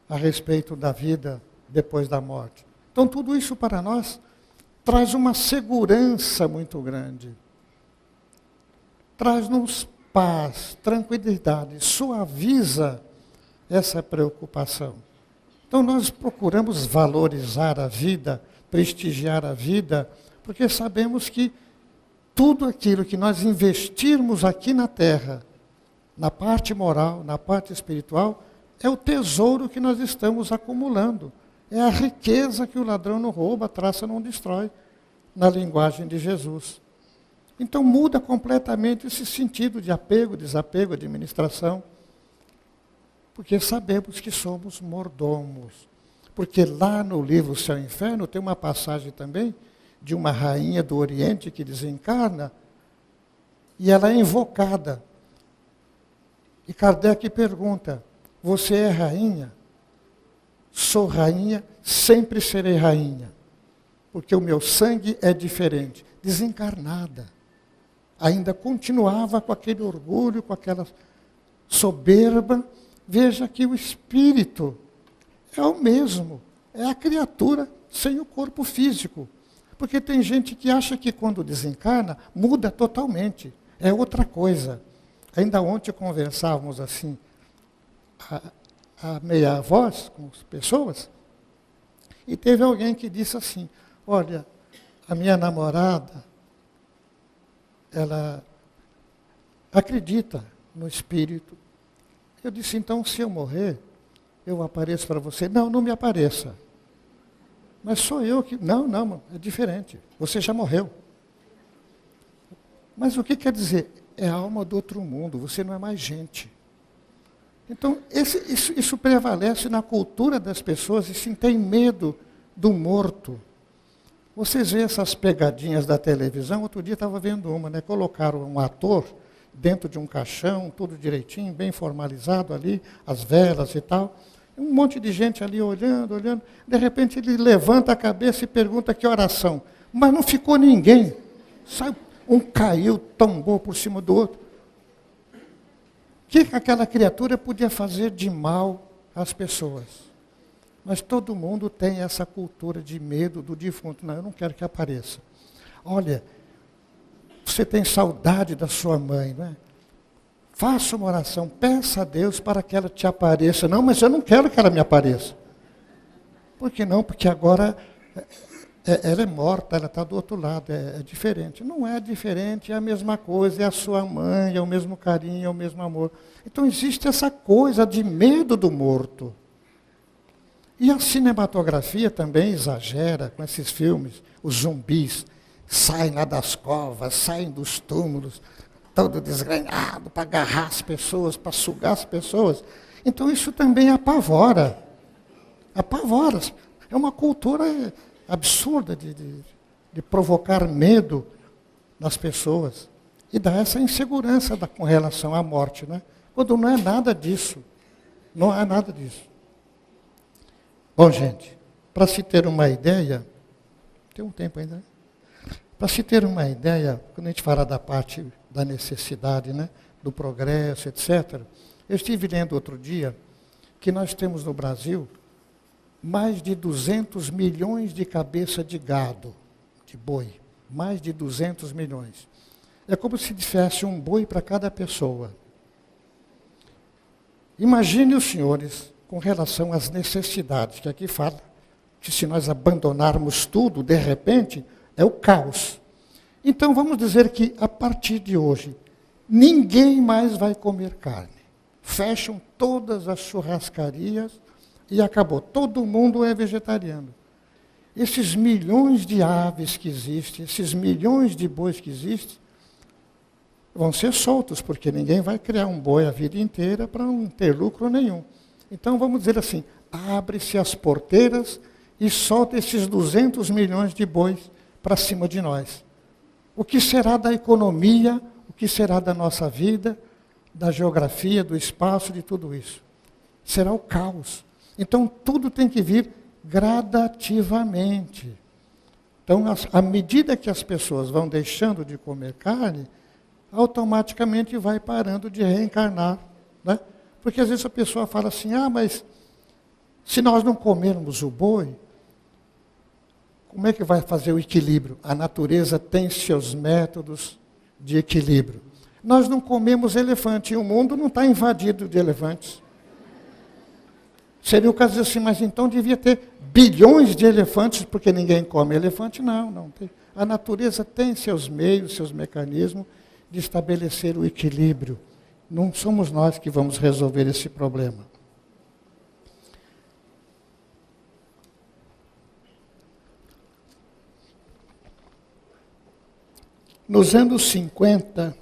a respeito da vida depois da morte. Então, tudo isso para nós traz uma segurança muito grande. Traz-nos paz, tranquilidade, suaviza essa preocupação. Então, nós procuramos valorizar a vida, prestigiar a vida, porque sabemos que tudo aquilo que nós investirmos aqui na Terra, na parte moral, na parte espiritual, é o tesouro que nós estamos acumulando. É a riqueza que o ladrão não rouba, a traça não destrói, na linguagem de Jesus. Então muda completamente esse sentido de apego, desapego, administração, porque sabemos que somos mordomos. Porque lá no livro Céu e Inferno tem uma passagem também de uma rainha do Oriente que desencarna e ela é invocada. E Kardec pergunta, você é rainha? Sou rainha, sempre serei rainha, porque o meu sangue é diferente. Desencarnada. Ainda continuava com aquele orgulho, com aquela soberba. Veja que o espírito é o mesmo, é a criatura sem o corpo físico. Porque tem gente que acha que quando desencarna, muda totalmente, é outra coisa. Ainda ontem conversávamos assim, a meia voz com as pessoas, e teve alguém que disse assim, olha, a minha namorada, ela acredita no espírito. Eu disse, então, se eu morrer, eu apareço para você. Não, não me apareça. Mas sou eu que... Não, é diferente. Você já morreu. Mas o que quer dizer? É a alma do outro mundo, você não é mais gente. Então, isso prevalece na cultura das pessoas, e sim, tem medo do morto. Vocês veem essas pegadinhas da televisão, outro dia estava vendo uma, né? Colocaram um ator dentro de um caixão, tudo direitinho, bem formalizado ali, as velas e tal. Um monte de gente ali olhando, de repente ele levanta a cabeça e pergunta que oração. Mas não ficou ninguém. Sabe? Um caiu, tombou por cima do outro. O que aquela criatura podia fazer de mal às pessoas? Mas todo mundo tem essa cultura de medo do defunto. Não, eu não quero que apareça. Olha, você tem saudade da sua mãe, não é? Faça uma oração, peça a Deus para que ela te apareça. Não, mas eu não quero que ela me apareça. Por que não? Porque agora ela é morta, ela está do outro lado, é diferente. Não é diferente, é a mesma coisa, é a sua mãe, é o mesmo carinho, é o mesmo amor. Então existe essa coisa de medo do morto. E a cinematografia também exagera com esses filmes, os zumbis saem lá das covas, saem dos túmulos, todo desgrenhado para agarrar as pessoas, para sugar as pessoas. Então isso também apavora. Apavora. É uma cultura absurda de provocar medo nas pessoas e dar essa insegurança com relação à morte, né? Quando não é nada disso. Não há nada disso. Bom, gente, para se ter uma ideia, tem um tempo ainda, né? Para se ter uma ideia, quando a gente fala da parte da necessidade, né, do progresso, etc., eu estive lendo outro dia que nós temos no Brasil mais de 200 milhões de cabeça de gado, de boi. Mais de 200 milhões. É como se tivesse um boi para cada pessoa. Imagine os senhores com relação às necessidades, que aqui fala que se nós abandonarmos tudo, de repente, é o caos. Então vamos dizer que a partir de hoje, ninguém mais vai comer carne. Fecham todas as churrascarias e acabou. Todo mundo é vegetariano. Esses milhões de aves que existem, esses milhões de bois que existem, vão ser soltos, porque ninguém vai criar um boi a vida inteira para não ter lucro nenhum. Então vamos dizer assim, abre-se as porteiras e solta esses 200 milhões de bois para cima de nós. O que será da economia? O que será da nossa vida? da geografia, do espaço, de tudo isso. Será o caos. Então, tudo tem que vir gradativamente. Então, à medida que as pessoas vão deixando de comer carne, automaticamente vai parando de reencarnar. Né? Porque às vezes a pessoa fala assim, mas se nós não comermos o boi, como é que vai fazer o equilíbrio? A natureza tem seus métodos de equilíbrio. Nós não comemos elefante e o mundo não está invadido de elefantes. Seria o caso de dizer assim, mas então devia ter bilhões de elefantes porque ninguém come elefante? Não, não tem. A natureza tem seus meios, seus mecanismos de estabelecer o equilíbrio. Não somos nós que vamos resolver esse problema. Nos anos 50,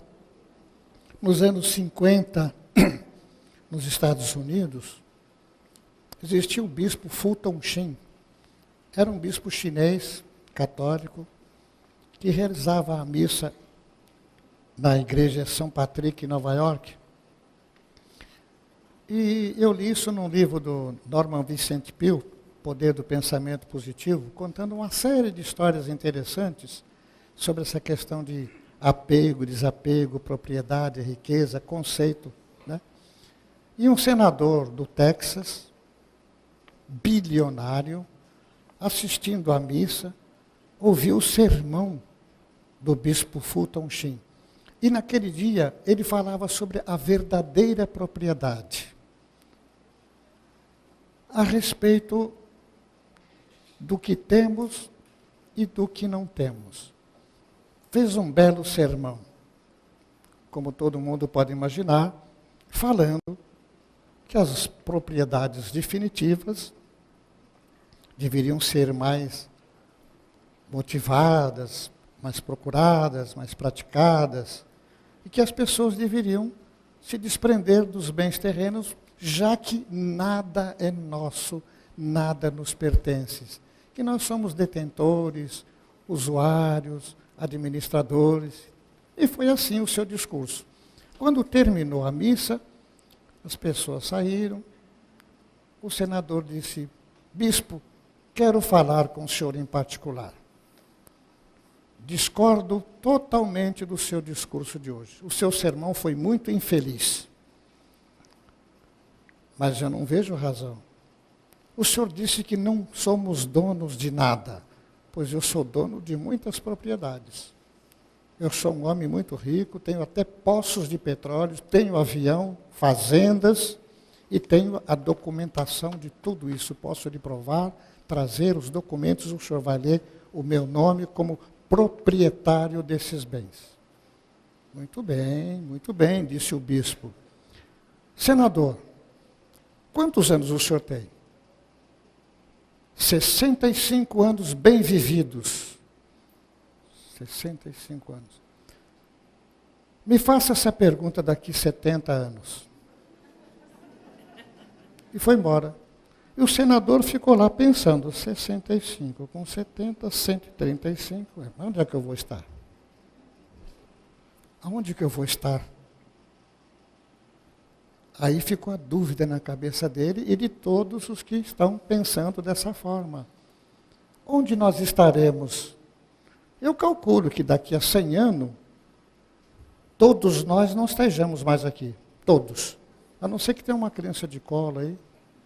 nos Estados Unidos, existia o bispo Fulton Sheen. Era um bispo chinês, católico, que realizava a missa na igreja São Patrick, em Nova York. E eu li isso num livro do Norman Vincent Peale, Poder do Pensamento Positivo, contando uma série de histórias interessantes sobre essa questão de apego, desapego, propriedade, riqueza, conceito. Né? E um senador do Texas, bilionário, assistindo à missa, ouviu o sermão do bispo Fulton Sheen. E naquele dia ele falava sobre a verdadeira propriedade, a respeito do que temos e do que não temos. Fez um belo sermão, como todo mundo pode imaginar, falando que as propriedades definitivas deveriam ser mais motivadas, mais procuradas, mais praticadas, e que as pessoas deveriam se desprender dos bens terrenos, já que nada é nosso, nada nos pertence. Que nós somos detentores, usuários, administradores. E foi assim o seu discurso. Quando terminou a missa, as pessoas saíram, o senador disse, bispo, quero falar com o senhor em particular. Discordo totalmente do seu discurso de hoje. O seu sermão foi muito infeliz. Mas eu não vejo razão. O senhor disse que não somos donos de nada. Pois eu sou dono de muitas propriedades. Eu sou um homem muito rico, tenho até poços de petróleo, tenho avião, fazendas e tenho a documentação de tudo isso. Posso lhe provar, trazer os documentos, o senhor vai ler o meu nome como proprietário desses bens. Muito bem, disse o bispo. Senador, quantos anos o senhor tem? 65 anos bem vividos. 65 anos. Me faça essa pergunta daqui 70 anos. E foi embora. E o senador ficou lá pensando, 65, com 70, 135. Onde é que eu vou estar? Aonde que eu vou estar? Aí ficou a dúvida na cabeça dele e de todos os que estão pensando dessa forma. Onde nós estaremos? Eu calculo que daqui a 100 anos, todos nós não estejamos mais aqui. Todos. A não ser que tenha uma criança de colo aí,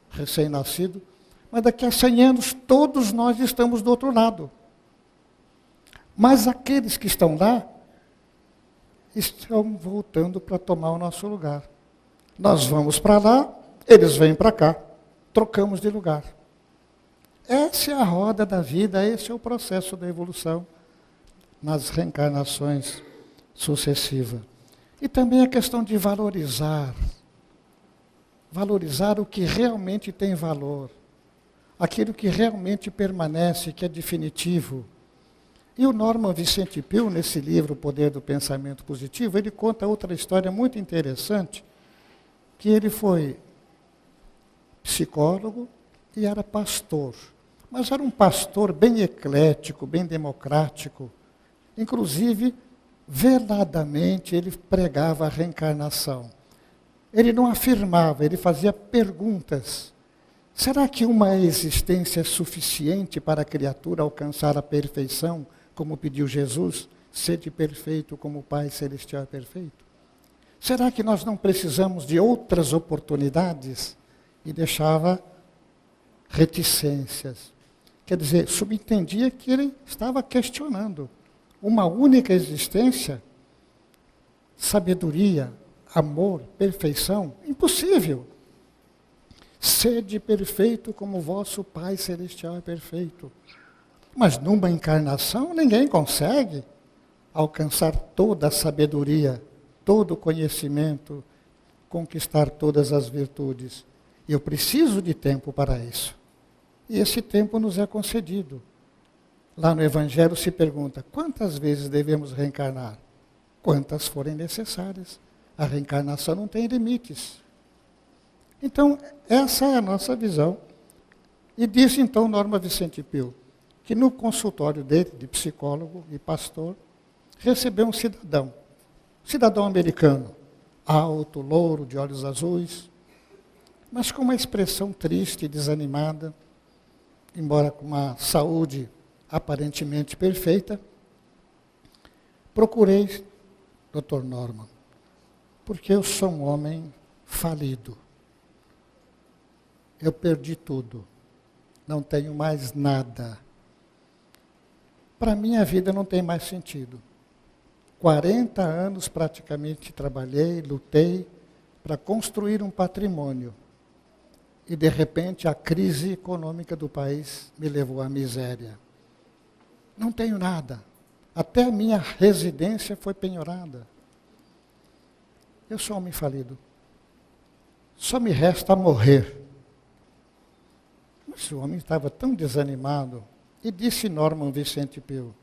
recém-nascido. Mas daqui a 100 anos, todos nós estamos do outro lado. Mas aqueles que estão lá, estão voltando para tomar o nosso lugar. Nós vamos para lá, eles vêm para cá. Trocamos de lugar. Essa é a roda da vida, esse é o processo da evolução nas reencarnações sucessivas. E também a questão de valorizar. Valorizar o que realmente tem valor. Aquilo que realmente permanece, que é definitivo. E o Norman Vincent Peale, nesse livro, O Poder do Pensamento Positivo, ele conta outra história muito interessante, que ele foi psicólogo e era pastor. Mas era um pastor bem eclético, bem democrático. Inclusive, veladamente, ele pregava a reencarnação. Ele não afirmava, ele fazia perguntas. Será que uma existência é suficiente para a criatura alcançar a perfeição, como pediu Jesus? Sede perfeito como o Pai Celestial é perfeito. Será que nós não precisamos de outras oportunidades? E deixava reticências. Quer dizer, subentendia que ele estava questionando uma única existência, sabedoria, amor, perfeição, impossível. Sede perfeito como o vosso Pai Celestial é perfeito. Mas numa encarnação ninguém consegue alcançar toda a sabedoria, todo o conhecimento, conquistar todas as virtudes. Eu preciso de tempo para isso. E esse tempo nos é concedido. Lá no Evangelho se pergunta, quantas vezes devemos reencarnar? Quantas forem necessárias. A reencarnação não tem limites. Então, essa é a nossa visão. E diz então Norma Vicente Pio, que no consultório dele, de psicólogo e pastor, recebeu um cidadão americano, alto, louro, de olhos azuis, mas com uma expressão triste e desanimada, embora com uma saúde aparentemente perfeita. Procurei Dr. Norman, porque eu sou um homem falido. Eu perdi tudo, não tenho mais nada. Para mim a vida não tem mais sentido. 40 anos praticamente trabalhei, lutei para construir um patrimônio. E de repente a crise econômica do país me levou à miséria. Não tenho nada. Até a minha residência foi penhorada. Eu sou homem falido. Só me resta morrer. Mas o homem estava tão desanimado. E disse Norman Vicente Pio,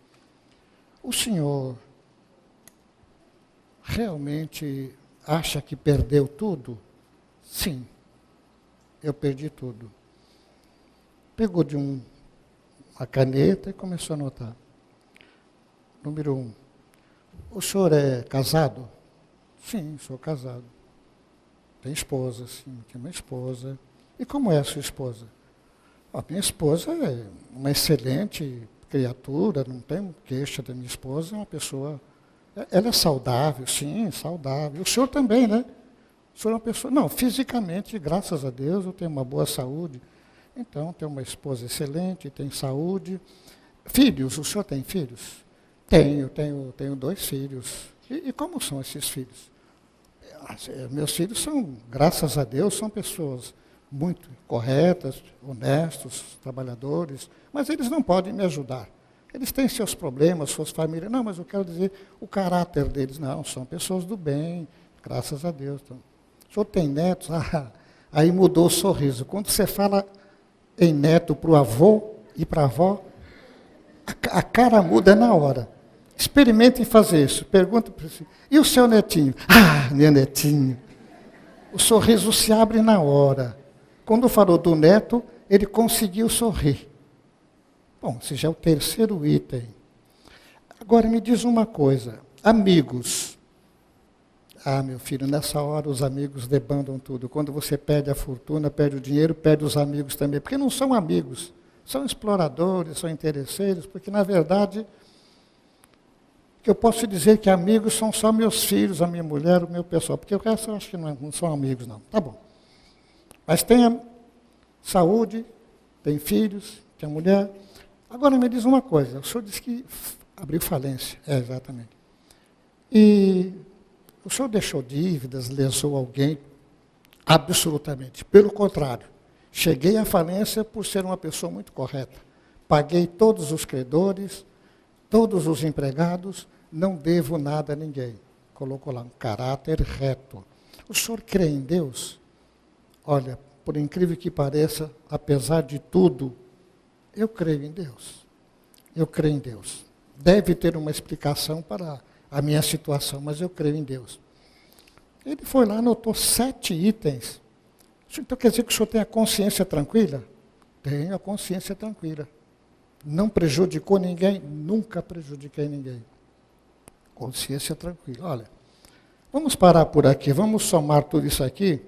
o senhor realmente acha que perdeu tudo? Sim, eu perdi tudo. Pegou de uma caneta e começou a anotar. Número 1. O senhor é casado? Sim, sou casado. Tem esposa, sim, tem uma esposa. E como é a sua esposa? A minha esposa é uma excelente criatura, não tenho queixa da minha esposa, é uma pessoa... Ela é saudável, sim, saudável. O senhor também, né? O senhor é uma pessoa... Não, fisicamente, graças a Deus, eu tenho uma boa saúde. Então, tenho uma esposa excelente, tenho saúde. Filhos, o senhor tem filhos? Tenho 2 filhos. E como são esses filhos? Meus filhos são, graças a Deus, são pessoas muito corretas, honestos, trabalhadores, mas eles não podem me ajudar. Eles têm seus problemas, suas famílias. Não, mas eu quero dizer o caráter deles. Não, são pessoas do bem, graças a Deus. Então, o senhor tem netos? Ah, aí mudou o sorriso. Quando você fala em neto para o avô e para a avó, a cara muda na hora. Experimentem fazer isso. Pergunta para si. E o seu netinho? Ah, meu netinho. O sorriso se abre na hora. Quando falou do neto, ele conseguiu sorrir. Bom, esse já é o 3º item. Agora me diz uma coisa. Amigos. Ah, meu filho, nessa hora os amigos debandam tudo. Quando você perde a fortuna, perde o dinheiro, perde os amigos também. Porque não são amigos. São exploradores, são interesseiros. Porque, na verdade, eu posso dizer que amigos são só meus filhos, a minha mulher, o meu pessoal. Porque o resto eu acho que não são amigos, não. Tá bom. Mas tem saúde, tem filhos, tem mulher. Agora me diz uma coisa, o senhor disse que abriu falência. É, exatamente. E o senhor deixou dívidas, lesou alguém? Absolutamente. Pelo contrário, cheguei à falência por ser uma pessoa muito correta. Paguei todos os credores, todos os empregados, não devo nada a ninguém. Colocou lá um caráter reto. O senhor crê em Deus? Olha, por incrível que pareça, apesar de tudo, eu creio em Deus. Eu creio em Deus. Deve ter uma explicação para a minha situação, mas eu creio em Deus. Ele foi lá, anotou 7 itens. Então quer dizer que o senhor tem a consciência tranquila? Tenho a consciência tranquila. Não prejudicou ninguém? Nunca prejudiquei ninguém. Consciência tranquila. Olha, Vamos parar por aqui, vamos somar tudo isso aqui,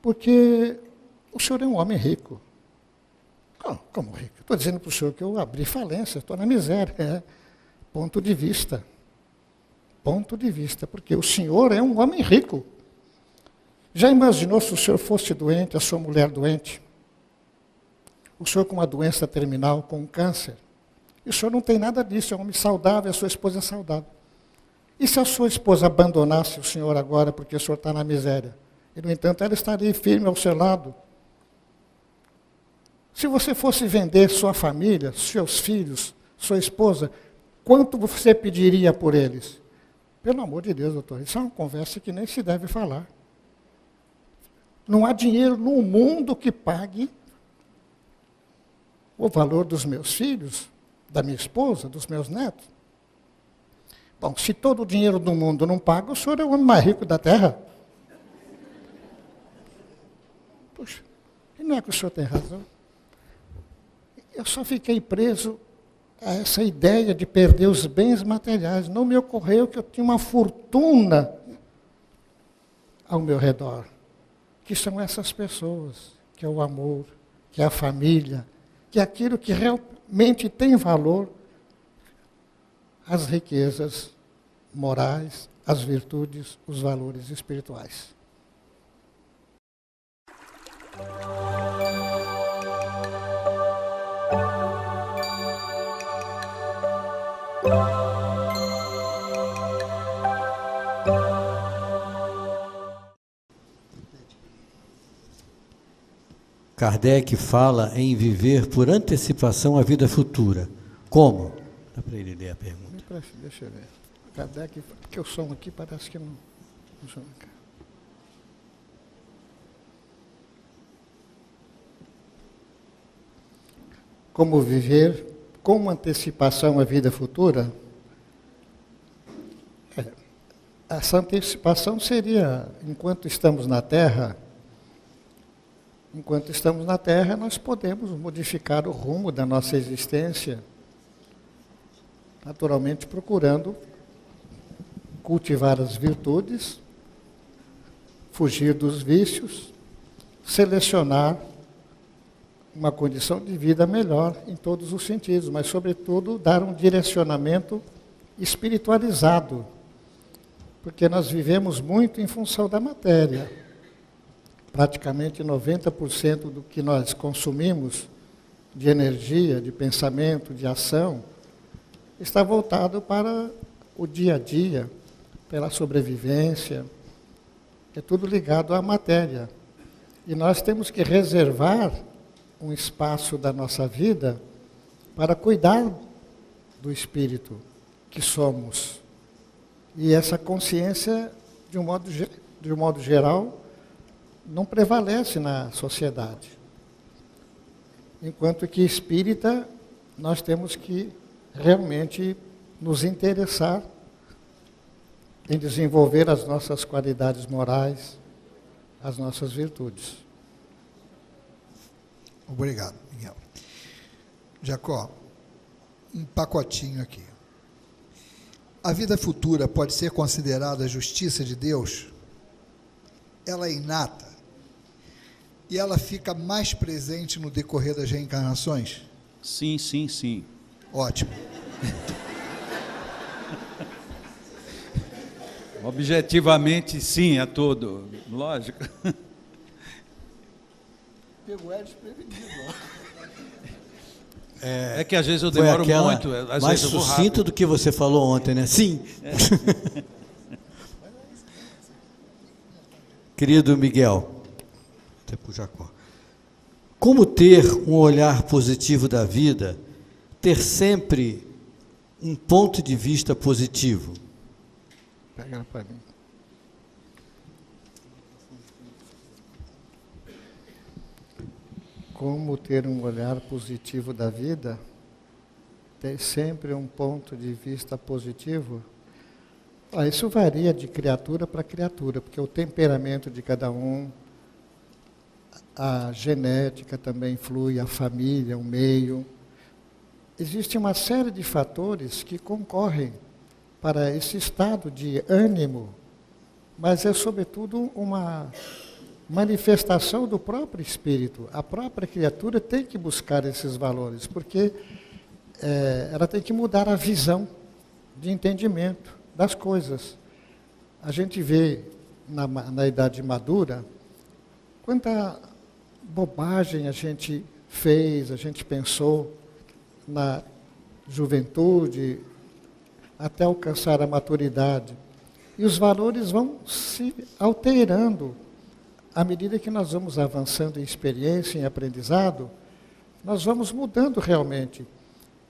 porque o senhor é um homem rico. Como rico? Estou dizendo para o senhor que eu abri falência, estou na miséria. Ponto de vista. Ponto de vista, porque o senhor é um homem rico. Já imaginou se o senhor fosse doente, a sua mulher doente? O senhor com uma doença terminal, com um câncer? E o senhor não tem nada disso, é um homem saudável, a sua esposa é saudável. E se a sua esposa abandonasse o senhor agora, porque o senhor está na miséria? E, no entanto, ela estaria firme ao seu lado. Se você fosse vender sua família, seus filhos, sua esposa, quanto você pediria por eles? Pelo amor de Deus, doutor, isso é uma conversa que nem se deve falar. Não há dinheiro no mundo que pague o valor dos meus filhos, da minha esposa, dos meus netos. Bom, se todo o dinheiro do mundo não paga, o senhor é o homem mais rico da terra. Puxa, e não é que o senhor tem razão? Eu só fiquei preso a essa ideia de perder os bens materiais. Não me ocorreu que eu tinha uma fortuna ao meu redor, que são essas pessoas, que é o amor, que é a família, que é aquilo que realmente tem valor, as riquezas morais, as virtudes, os valores espirituais. Kardec fala em viver por antecipação a vida futura. Como? Dá para ele ler a pergunta. Deixa eu ver. Kardec, porque o som aqui parece que não funciona. Como viver com antecipação a vida futura? Essa antecipação seria, enquanto estamos na Terra, nós podemos modificar o rumo da nossa existência, naturalmente procurando cultivar as virtudes, fugir dos vícios, selecionar uma condição de vida melhor em todos os sentidos, mas, sobretudo, dar um direcionamento espiritualizado, porque nós vivemos muito em função da matéria. Praticamente 90% do que nós consumimos de energia, de pensamento, de ação, está voltado para o dia a dia, pela sobrevivência, é tudo ligado à matéria. E nós temos que reservar um espaço da nossa vida para cuidar do espírito que somos. E essa consciência, de um modo geral, não prevalece na sociedade. Enquanto que espírita, nós temos que realmente nos interessar em desenvolver as nossas qualidades morais, as nossas virtudes. Obrigado, Miguel. Jacó, um pacotinho aqui. A vida futura pode ser considerada a justiça de Deus? Ela é inata? E ela fica mais presente no decorrer das reencarnações? Sim, sim, sim. Ótimo. Objetivamente, sim, a todo. Lógico. Pegou ela desprevenido. É que às vezes eu demoro muito. Às mais vezes eu vou sucinto rápido. do que você falou ontem, né? Sim. Querido Miguel, até para o Jacó. Como ter um olhar positivo da vida, ter sempre um ponto de vista positivo? Pega ela para mim. Como ter um olhar positivo da vida, ter sempre um ponto de vista positivo? Isso varia de criatura para criatura, porque o temperamento de cada um, a genética também influi, a família, o meio. Existe uma série de fatores que concorrem para esse estado de ânimo mas é, sobretudo, uma manifestação do próprio espírito. A própria criatura tem que buscar esses valores, porque ela tem que mudar a visão de entendimento das coisas. A gente vê na idade madura quanta bobagem a gente fez, a gente pensou na juventude até alcançar a maturidade. E os valores vão se alterando à medida que nós vamos avançando em experiência, em aprendizado, nós vamos mudando realmente.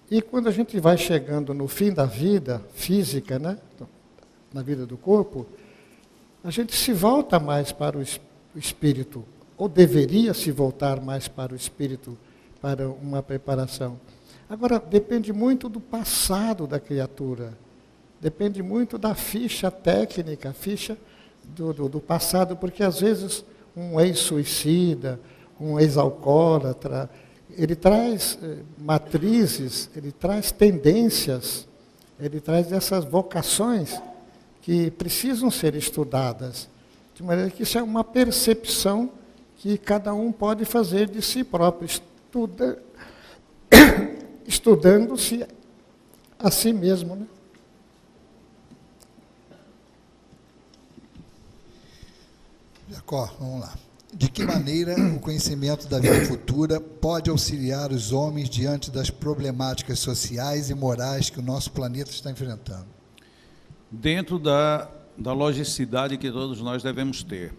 E quando a gente vai chegando no fim da vida física, né, na vida do corpo, a gente se volta mais para o espírito, ou deveria se voltar mais para o espírito, para uma preparação. Agora, depende muito do passado da criatura, depende muito da ficha técnica, a ficha do passado, porque às vezes um ex-suicida, um ex-alcoólatra, ele traz matrizes, ele traz tendências, ele traz essas vocações que precisam ser estudadas, de maneira que isso é uma percepção que cada um pode fazer de si próprio, estudando-se a si mesmo, né? Jacó, vamos lá. De que maneira o conhecimento da vida futura pode auxiliar os homens diante das problemáticas sociais e morais que o nosso planeta está enfrentando? Dentro da logicidade que todos nós devemos ter.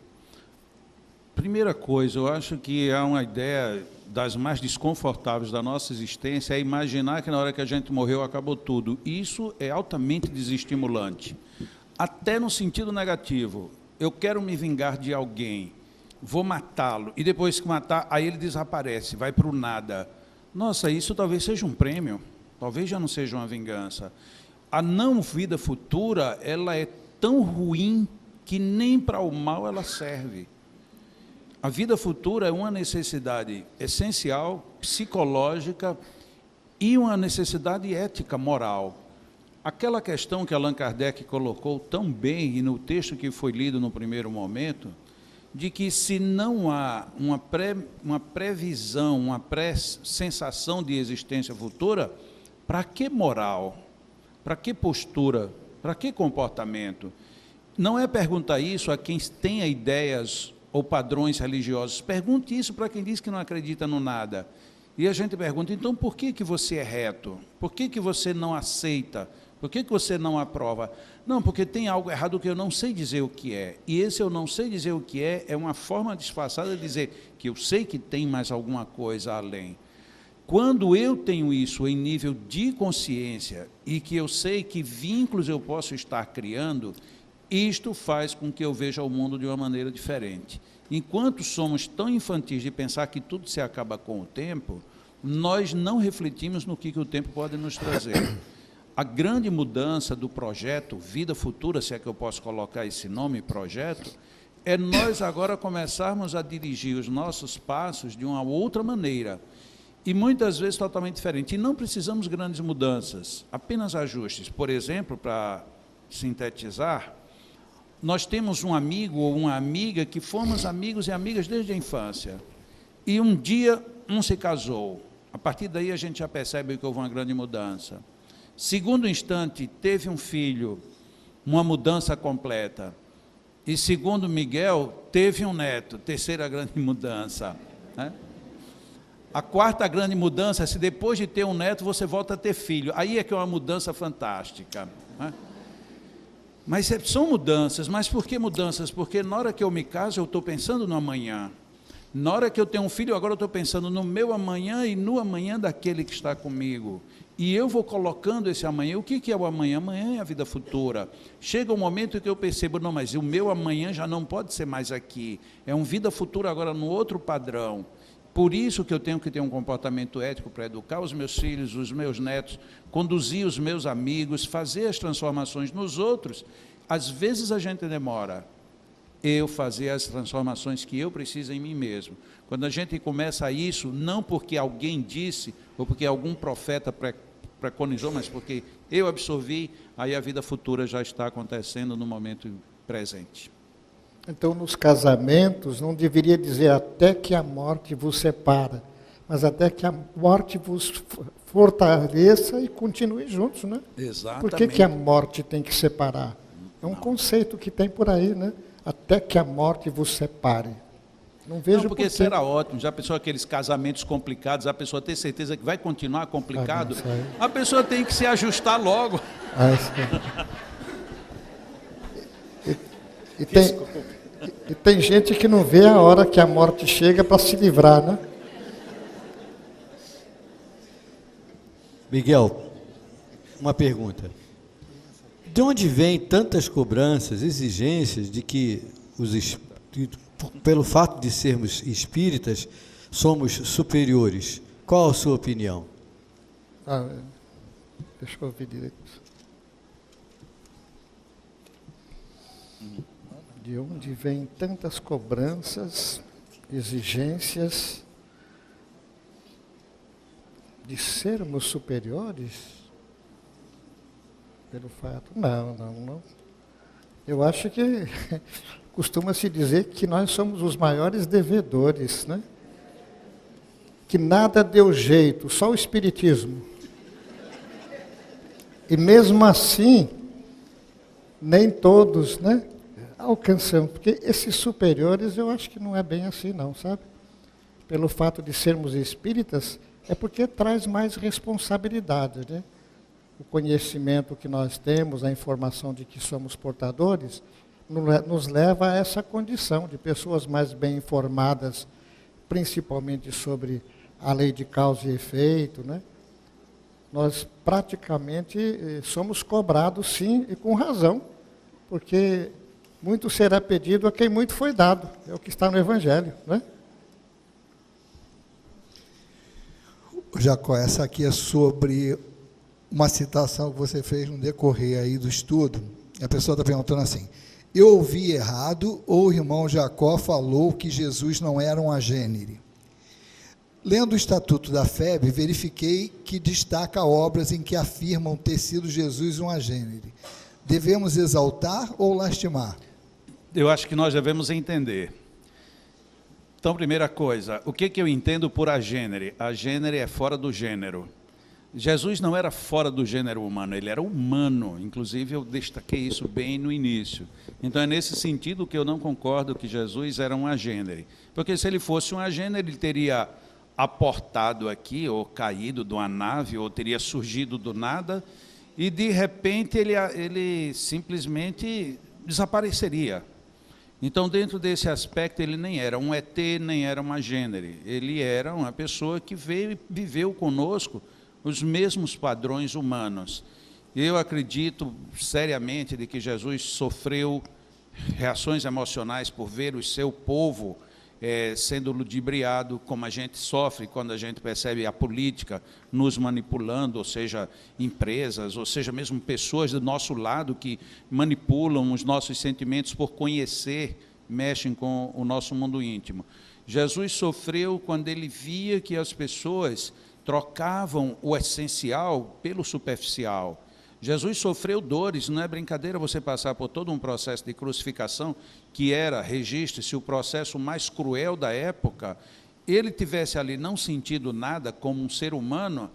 Primeira coisa, eu acho que há uma ideia das mais desconfortáveis da nossa existência, é imaginar que na hora que a gente morreu acabou tudo. Isso é altamente desestimulante. Até no sentido negativo. Eu quero me vingar de alguém, vou matá-lo, e depois que matar, aí ele desaparece, vai para o nada. Nossa, isso talvez seja um prêmio, talvez já não seja uma vingança. A não vida futura, ela é tão ruim que nem para o mal ela serve. A vida futura é uma necessidade essencial, psicológica e uma necessidade ética, moral. Aquela questão que Allan Kardec colocou tão bem, e no texto que foi lido no primeiro momento, de que se não há uma previsão, uma pré-sensação de existência futura, para que moral? Para que postura? Para que comportamento? Não é perguntar isso a quem tenha ideias ou padrões religiosos. Pergunte isso para quem diz que não acredita no nada. E a gente pergunta, então por que você é reto? Por que você não aceita? Por que você não aprova? Não, porque tem algo errado que eu não sei dizer o que é. E esse eu não sei dizer o que é uma forma disfarçada de dizer que eu sei que tem mais alguma coisa além. Quando eu tenho isso em nível de consciência e que eu sei que vínculos eu posso estar criando, isto faz com que eu veja o mundo de uma maneira diferente. Enquanto somos tão infantis de pensar que tudo se acaba com o tempo, nós não refletimos no que o tempo pode nos trazer. A grande mudança do projeto Vida Futura, se é que eu posso colocar esse nome, projeto, é nós agora começarmos a dirigir os nossos passos de uma outra maneira, e muitas vezes totalmente diferente. E não precisamos de grandes mudanças, apenas ajustes. Por exemplo, para sintetizar, nós temos um amigo ou uma amiga que fomos amigos e amigas desde a infância, e um dia um se casou. A partir daí a gente já percebe que houve uma grande mudança. Segundo instante, teve um filho, uma mudança completa. E segundo Miguel, teve um neto, terceira grande mudança, né? A quarta grande mudança, se depois de ter um neto, você volta a ter filho. Aí é que é uma mudança fantástica, né? Mas são mudanças, mas por que mudanças? Porque na hora que eu me caso, eu estou pensando no amanhã. Na hora que eu tenho um filho, agora eu estou pensando no meu amanhã e no amanhã daquele que está comigo. E eu vou colocando esse amanhã. O que é o amanhã? Amanhã é a vida futura. Chega um momento que eu percebo, não, mas o meu amanhã já não pode ser mais aqui. É uma vida futura agora no outro padrão. Por isso que eu tenho que ter um comportamento ético para educar os meus filhos, os meus netos, conduzir os meus amigos, fazer as transformações nos outros. Às vezes a gente demora. Eu fazer as transformações que eu preciso em mim mesmo. Quando a gente começa isso, não porque alguém disse, ou porque algum profeta preconizou, mas porque eu absorvi, aí a vida futura já está acontecendo no momento presente. Então, nos casamentos, não deveria dizer até que a morte vos separa, mas até que a morte vos fortaleça e continue juntos, né? Exatamente. Por que a morte tem que separar? É um conceito que tem por aí, né? Até que a morte vos separe. Não vejo porque por isso era ótimo. Já pensou aqueles casamentos complicados, a pessoa ter certeza que vai continuar complicado? A pessoa tem que se ajustar logo. E tem gente que não vê a hora que a morte chega para se livrar, né? Miguel, uma pergunta. De onde vêm tantas cobranças, exigências de que pelo fato de sermos espíritas, somos superiores? Qual a sua opinião? Deixa eu ouvir direito. De onde vêm tantas cobranças, exigências de sermos superiores? Pelo fato. Não. Eu acho que costuma-se dizer que nós somos os maiores devedores, né? Que nada deu jeito, só o Espiritismo. E mesmo assim, nem todos, né, alcançamos. Porque esses superiores, eu acho que não é bem assim não, sabe? Pelo fato de sermos espíritas, é porque traz mais responsabilidade, né? O conhecimento que nós temos, a informação de que somos portadores, nos leva a essa condição de pessoas mais bem informadas, principalmente sobre a lei de causa e efeito, né? Nós praticamente somos cobrados, sim, e com razão, porque muito será pedido a quem muito foi dado, é o que está no Evangelho, né? Jacó, essa aqui é sobre uma citação que você fez no decorrer aí do estudo. A pessoa está perguntando assim: eu ouvi errado ou o irmão Jacó falou que Jesus não era um agênere? Lendo o Estatuto da FEB, verifiquei que destaca obras em que afirmam ter sido Jesus um agênere. Devemos exaltar ou lastimar? Eu acho que nós devemos entender. Então, primeira coisa, o que eu entendo por agênere? Agênere é fora do gênero. Jesus não era fora do gênero humano, ele era humano. Inclusive, eu destaquei isso bem no início. Então, é nesse sentido que eu não concordo que Jesus era um agênere. Porque se ele fosse um agênere, ele teria aportado aqui, ou caído de uma nave, ou teria surgido do nada, e de repente ele simplesmente desapareceria. Então, dentro desse aspecto, ele nem era um ET, nem era uma gênere. Ele era uma pessoa que veio e viveu conosco os mesmos padrões humanos. Eu acredito seriamente de que Jesus sofreu reações emocionais por ver o seu povo sendo ludibriado, como a gente sofre quando a gente percebe a política nos manipulando, ou seja, empresas, ou seja, mesmo pessoas do nosso lado que manipulam os nossos sentimentos por conhecer, mexem com o nosso mundo íntimo. Jesus sofreu quando ele via que as pessoas trocavam o essencial pelo superficial. Jesus sofreu dores, não é brincadeira você passar por todo um processo de crucificação, que era, registre-se, o processo mais cruel da época. Ele tivesse ali não sentido nada como um ser humano,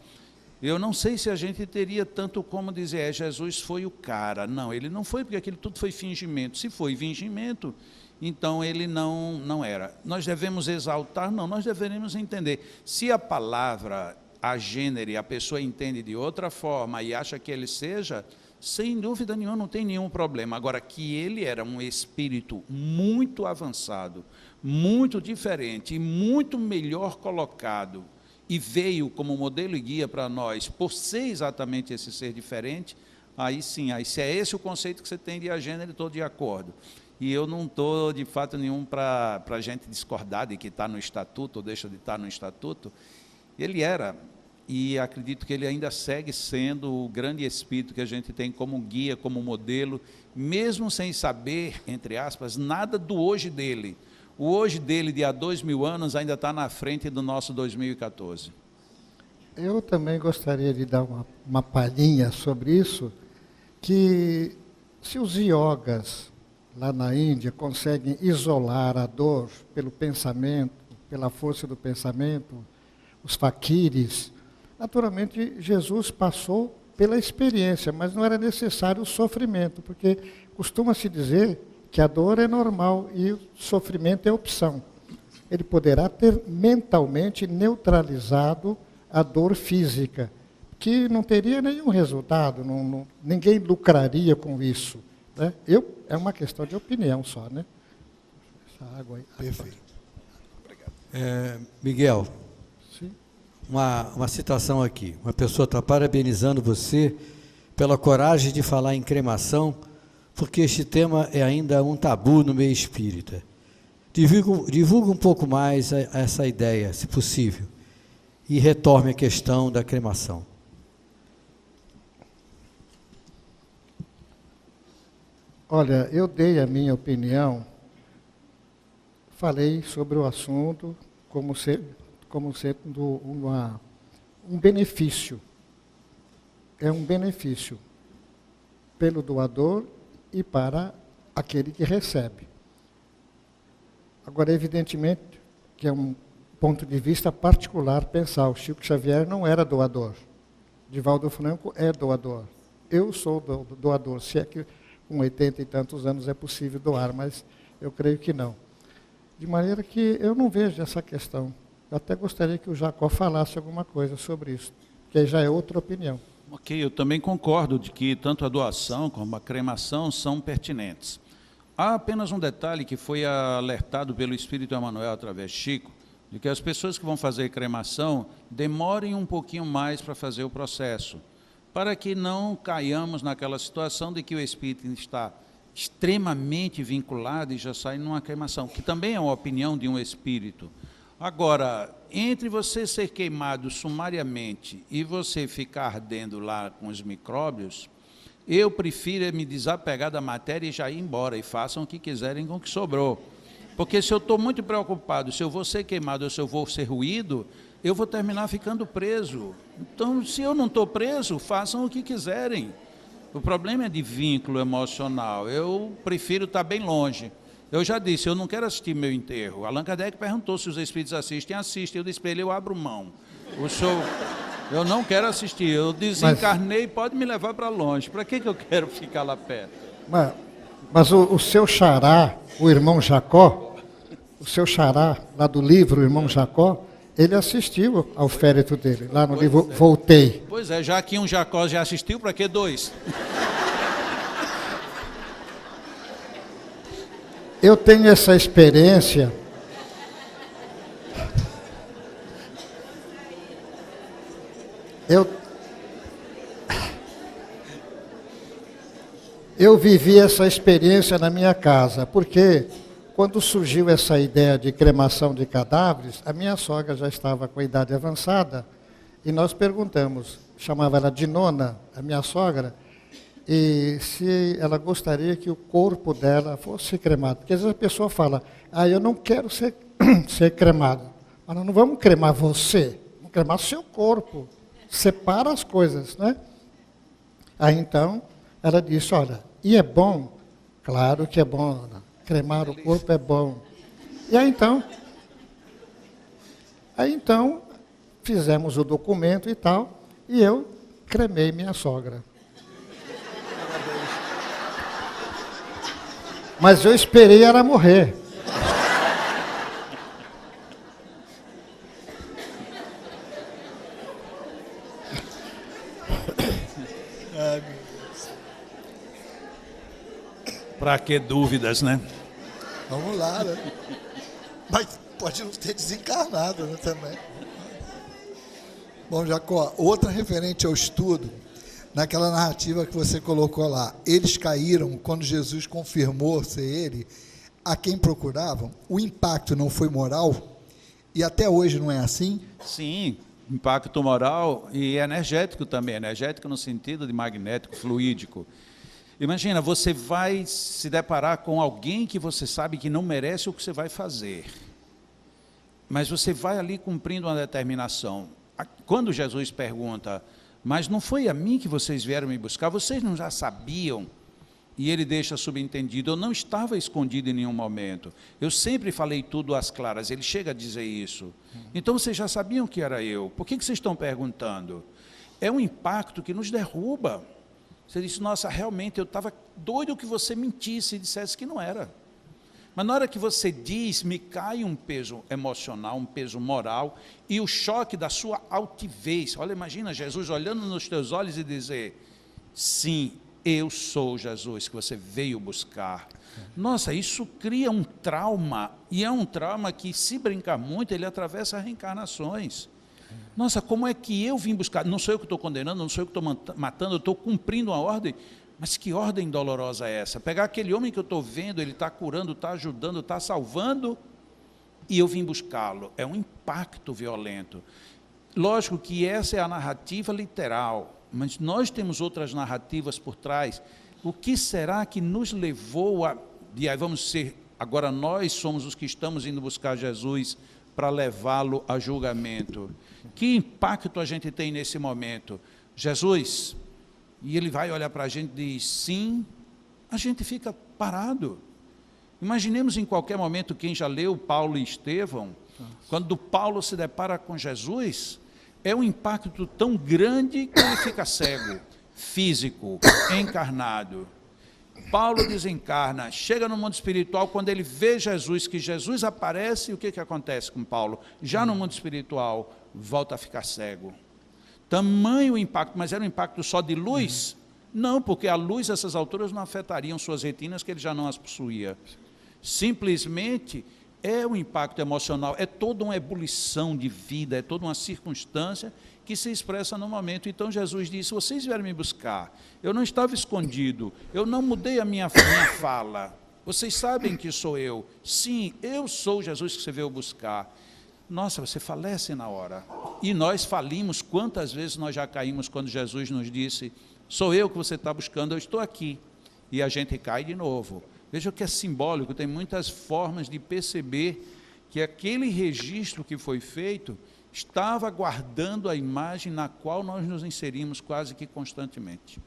eu não sei se a gente teria tanto como dizer, Jesus foi o cara. Não, ele não foi, porque aquilo tudo foi fingimento. Se foi fingimento, então ele não era. Nós devemos exaltar? Não, nós deveremos entender. Se a palavra agênere, a pessoa entende de outra forma e acha que ele seja, sem dúvida nenhuma, não tem nenhum problema. Agora, que ele era um espírito muito avançado, muito diferente e muito melhor colocado, e veio como modelo e guia para nós, por ser exatamente esse ser diferente, aí sim, aí se é esse o conceito que você tem de agênere, estou de acordo. E eu não estou, de fato nenhum, para a gente discordar de que está no Estatuto ou deixa de estar no Estatuto. Ele era, e acredito que ele ainda segue sendo o grande espírito que a gente tem como guia, como modelo, mesmo sem saber, entre aspas, nada do hoje dele. O hoje dele, de há 2000 anos, ainda está na frente do nosso 2014. Eu também gostaria de dar uma palhinha sobre isso, que se os iogas, lá na Índia, conseguem isolar a dor pelo pensamento, pela força do pensamento, os faquires. Naturalmente, Jesus passou pela experiência, mas não era necessário o sofrimento, porque costuma-se dizer que a dor é normal e o sofrimento é opção. Ele poderá ter mentalmente neutralizado a dor física, que não teria nenhum resultado, ninguém lucraria com isso. Né? É uma questão de opinião só, né? Essa água aí. Perfeito. Miguel, Sim. uma citação aqui. Uma pessoa está parabenizando você pela coragem de falar em cremação, porque este tema é ainda um tabu no meio espírita. Divulga um pouco mais essa ideia, se possível, e retorne a questão da cremação. Olha, eu dei a minha opinião, falei sobre o assunto como sendo um benefício. É um benefício pelo doador e para aquele que recebe. Agora, evidentemente, que é um ponto de vista particular pensar, o Chico Xavier não era doador. Divaldo Franco é doador. Eu sou doador, se é que com 80 e tantos anos é possível doar, mas eu creio que não. De maneira que eu não vejo essa questão. Eu até gostaria que o Jacó falasse alguma coisa sobre isso, que aí já é outra opinião. Ok, eu também concordo de que tanto a doação como a cremação são pertinentes. Há apenas um detalhe que foi alertado pelo Espírito Emmanuel através de Chico, de que as pessoas que vão fazer cremação demorem um pouquinho mais para fazer o processo, para que não caiamos naquela situação de que o espírito está extremamente vinculado e já sai numa cremação, que também é uma opinião de um espírito. Agora, entre você ser queimado sumariamente e você ficar ardendo lá com os micróbios, eu prefiro me desapegar da matéria e já ir embora, e façam o que quiserem com o que sobrou. Porque se eu estou muito preocupado, se eu vou ser queimado ou se eu vou ser ruído, eu vou terminar ficando preso. Então, se eu não estou preso, façam o que quiserem. O problema é de vínculo emocional. Eu prefiro estar bem longe. Eu já disse, eu não quero assistir meu enterro. Allan Kardec perguntou se os espíritos assistem. Assistem. Eu disse para ele, eu abro mão. Eu não quero assistir. Eu desencarnei, pode me levar para longe. Para que eu quero ficar lá perto? Mas o seu xará, o irmão Jacó, o seu xará, lá do livro, o irmão Jacó, ele assistiu ao féretro dele, lá no livro Voltei. Pois é, já que um Jacó já assistiu, para que dois? Eu tenho essa experiência. Eu vivi essa experiência na minha casa, porque quando surgiu essa ideia de cremação de cadáveres, a minha sogra já estava com a idade avançada, e nós perguntamos, chamava ela de nona, a minha sogra, e se ela gostaria que o corpo dela fosse cremado. Porque às vezes a pessoa fala, eu não quero ser cremado. Mas nós não vamos cremar você, vamos cremar o seu corpo. Separa as coisas, né? Aí então, ela disse, olha, e é bom? Claro que é bom, Ana. Cremar o corpo é bom. E aí então, fizemos o documento e tal, e eu cremei minha sogra. Mas eu esperei ela morrer. Para que dúvidas, né? Vamos lá, né? Mas pode não ter desencarnado, né, também. Bom, Jacó, outra referente ao estudo, naquela narrativa que você colocou lá, eles caíram quando Jesus confirmou ser ele, a quem procuravam, o impacto não foi moral? E até hoje não é assim? Sim, impacto moral e energético também, energético no sentido de magnético, fluídico. Imagina, você vai se deparar com alguém que você sabe que não merece o que você vai fazer, mas você vai ali cumprindo uma determinação. Quando Jesus pergunta, mas não foi a mim que vocês vieram me buscar, vocês não já sabiam E ele deixa subentendido, eu não estava escondido em nenhum momento. Eu sempre falei tudo às claras. Ele chega a dizer isso. Então, vocês já sabiam que era eu. Por que vocês estão perguntando? É um impacto que nos derruba. Você diz, nossa, realmente eu estava doido que você mentisse e dissesse que não era. Mas na hora que você diz, me cai um peso emocional, um peso moral, e o choque da sua altivez. Olha, imagina Jesus olhando nos teus olhos e dizer, sim, eu sou Jesus que você veio buscar. Nossa, isso cria um trauma, e é um trauma que, se brincar muito, ele atravessa reencarnações. Nossa, como é que eu vim buscar? Não sou eu que estou condenando, não sou eu que estou matando, eu estou cumprindo uma ordem. Mas que ordem dolorosa é essa? Pegar aquele homem que eu estou vendo, ele está curando, está ajudando, está salvando, e eu vim buscá-lo. É um impacto violento. Lógico que essa é a narrativa literal, mas nós temos outras narrativas por trás. O que será que nos levou a... E aí vamos ser... Agora nós somos os que estamos indo buscar Jesus para levá-lo a julgamento. Que impacto a gente tem nesse momento? Jesus... E ele vai olhar para a gente e diz, sim, a gente fica parado. Imaginemos em qualquer momento, quem já leu Paulo e Estevão, quando Paulo se depara com Jesus, é um impacto tão grande que ele fica cego, físico, encarnado. Paulo desencarna, chega no mundo espiritual, quando ele vê Jesus, que Jesus aparece, o que acontece com Paulo? Já no mundo espiritual, volta a ficar cego. Tamanho impacto, mas era um impacto só de luz? Não, porque a luz, essas alturas, não afetariam suas retinas, que ele já não as possuía. Simplesmente é um impacto emocional, é toda uma ebulição de vida, é toda uma circunstância que se expressa no momento. Então Jesus disse, vocês vieram me buscar, eu não estava escondido, eu não mudei a minha fala, vocês sabem que sou eu. Sim, eu sou Jesus que você veio buscar. Nossa, você falece na hora. E nós falimos, quantas vezes nós já caímos quando Jesus nos disse, sou eu que você está buscando, eu estou aqui. E a gente cai de novo. Veja que é simbólico, tem muitas formas de perceber que aquele registro que foi feito estava guardando a imagem na qual nós nos inserimos quase que constantemente.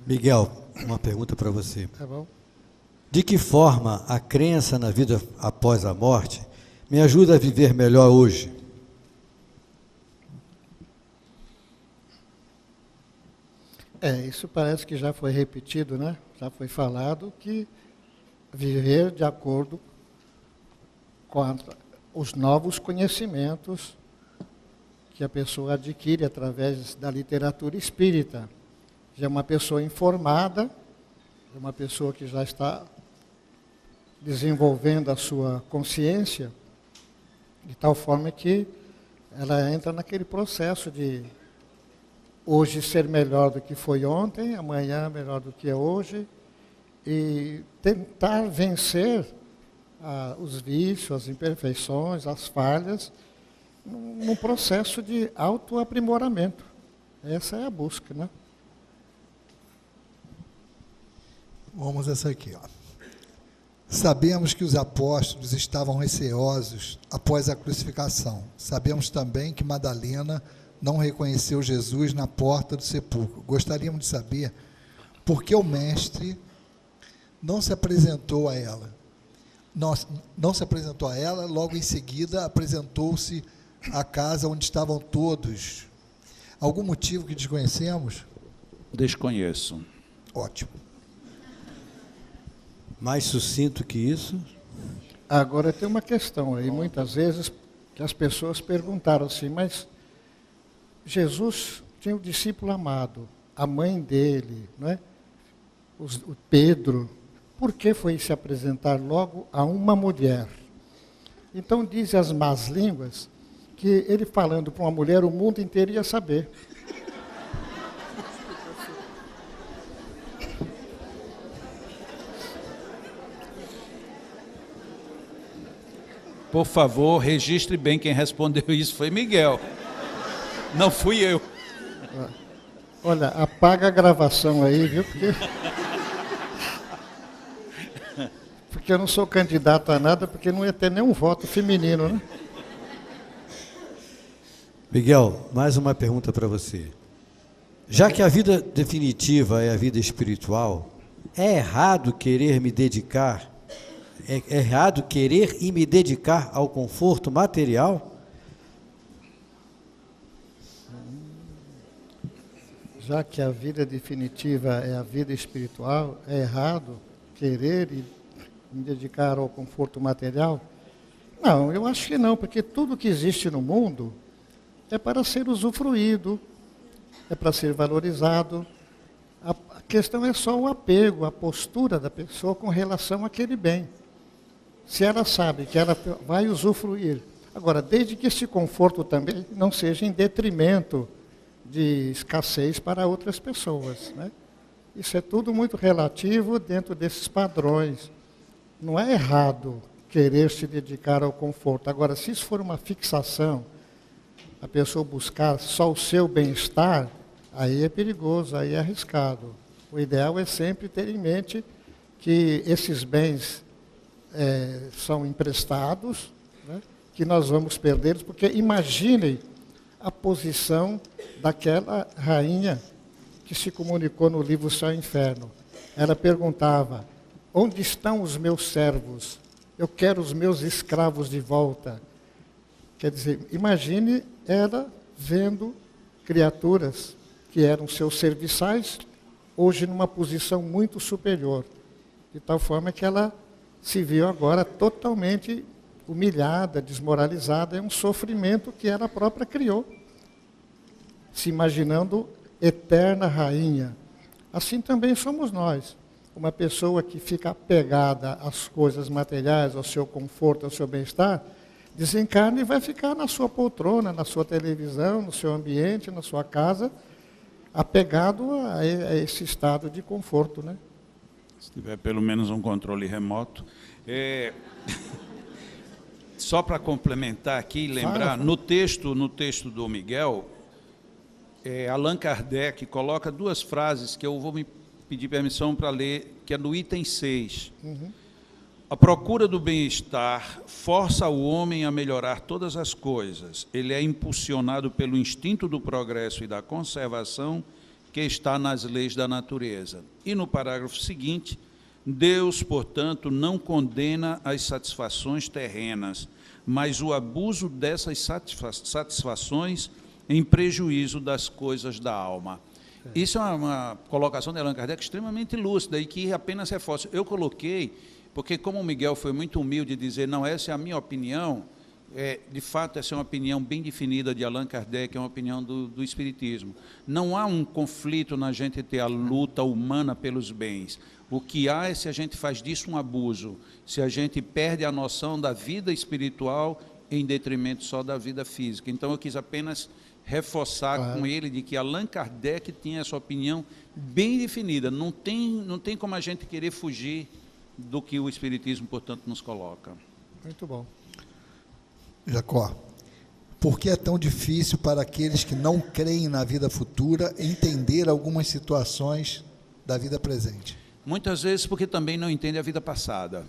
Miguel, uma pergunta para você. Tá bom. De que forma a crença na vida após a morte me ajuda a viver melhor hoje? Isso parece que já foi repetido, né? Já foi falado que viver de acordo com os novos conhecimentos que a pessoa adquire através da literatura espírita. Já é uma pessoa informada, é uma pessoa que já está desenvolvendo a sua consciência, de tal forma que ela entra naquele processo de hoje ser melhor do que foi ontem, amanhã melhor do que é hoje, e tentar vencer os vícios, as imperfeições, as falhas, num processo de autoaprimoramento. Essa é a busca, né? Vamos essa aqui, ó. Sabemos que os apóstolos estavam receosos após a crucificação. Sabemos também que Madalena não reconheceu Jesus na porta do sepulcro. Gostaríamos de saber por que o mestre não se apresentou a ela. Não se apresentou a ela, logo em seguida apresentou-se à casa onde estavam todos. Algum motivo que desconhecemos? Desconheço. Ótimo. Mais sucinto que isso? Agora tem uma questão aí, muitas vezes, que as pessoas perguntaram assim, mas Jesus tinha o discípulo amado, a mãe dele, não é? O Pedro, por que foi se apresentar logo a uma mulher? Então dizem as más línguas que ele falando para uma mulher, o mundo inteiro ia saber. Por favor, registre bem, quem respondeu isso foi Miguel. Não fui eu. Olha, apaga a gravação aí, viu? Porque eu não sou candidato a nada, porque não ia ter nenhum voto feminino, né? Miguel, mais uma pergunta para você. Já que a vida definitiva é a vida espiritual, é errado querer me dedicar, é errado querer e me dedicar ao conforto material? Já que a vida definitiva é a vida espiritual, é errado querer e me dedicar ao conforto material? Não, eu acho que não, porque tudo que existe no mundo é para ser usufruído, é para ser valorizado. A questão é só o apego, a postura da pessoa com relação àquele bem. Se ela sabe que ela vai usufruir. Agora, desde que esse conforto também não seja em detrimento de escassez para outras pessoas, né? Isso é tudo muito relativo dentro desses padrões. Não é errado querer se dedicar ao conforto. Agora, se isso for uma fixação, a pessoa buscar só o seu bem-estar, aí é perigoso, aí é arriscado. O ideal é sempre ter em mente que esses bens são emprestados, né, que nós vamos perdê-los, porque imaginem a posição daquela rainha que se comunicou no livro Céu e Inferno. Ela perguntava: onde estão os meus servos? Eu quero os meus escravos de volta. Quer dizer, imagine ela vendo criaturas que eram seus serviçais, hoje numa posição muito superior. De tal forma que ela se viu agora totalmente humilhada, desmoralizada. É um sofrimento que ela própria criou, se imaginando eterna rainha. Assim também somos nós. Uma pessoa que fica apegada às coisas materiais, ao seu conforto, ao seu bem-estar, desencarna e vai ficar na sua poltrona, na sua televisão, no seu ambiente, na sua casa, apegado a esse estado de conforto, né? Se tiver pelo menos um controle remoto. Só para complementar aqui e lembrar, no texto do Miguel, Allan Kardec coloca duas frases que eu vou me pedir permissão para ler, que é no item 6. Uhum. A procura do bem-estar força o homem a melhorar todas as coisas. Ele é impulsionado pelo instinto do progresso e da conservação que está nas leis da natureza. E no parágrafo seguinte, Deus, portanto, não condena as satisfações terrenas, mas o abuso dessas satisfações em prejuízo das coisas da alma. Isso é uma colocação de Allan Kardec extremamente lúcida e que apenas reforça. Eu coloquei, porque como o Miguel foi muito humilde de dizer, não, essa é a minha opinião, de fato essa é uma opinião bem definida de Allan Kardec, é uma opinião do Espiritismo. Não há um conflito na gente ter a luta humana pelos bens. O que há é se a gente faz disso um abuso, se a gente perde a noção da vida espiritual em detrimento só da vida física. Então eu quis apenas reforçar com ele de que Allan Kardec tinha essa opinião bem definida. Não tem como a gente querer fugir do que o Espiritismo, portanto, nos coloca. Muito bom. Jacó, por que é tão difícil para aqueles que não creem na vida futura entender algumas situações da vida presente? Muitas vezes porque também não entende a vida passada.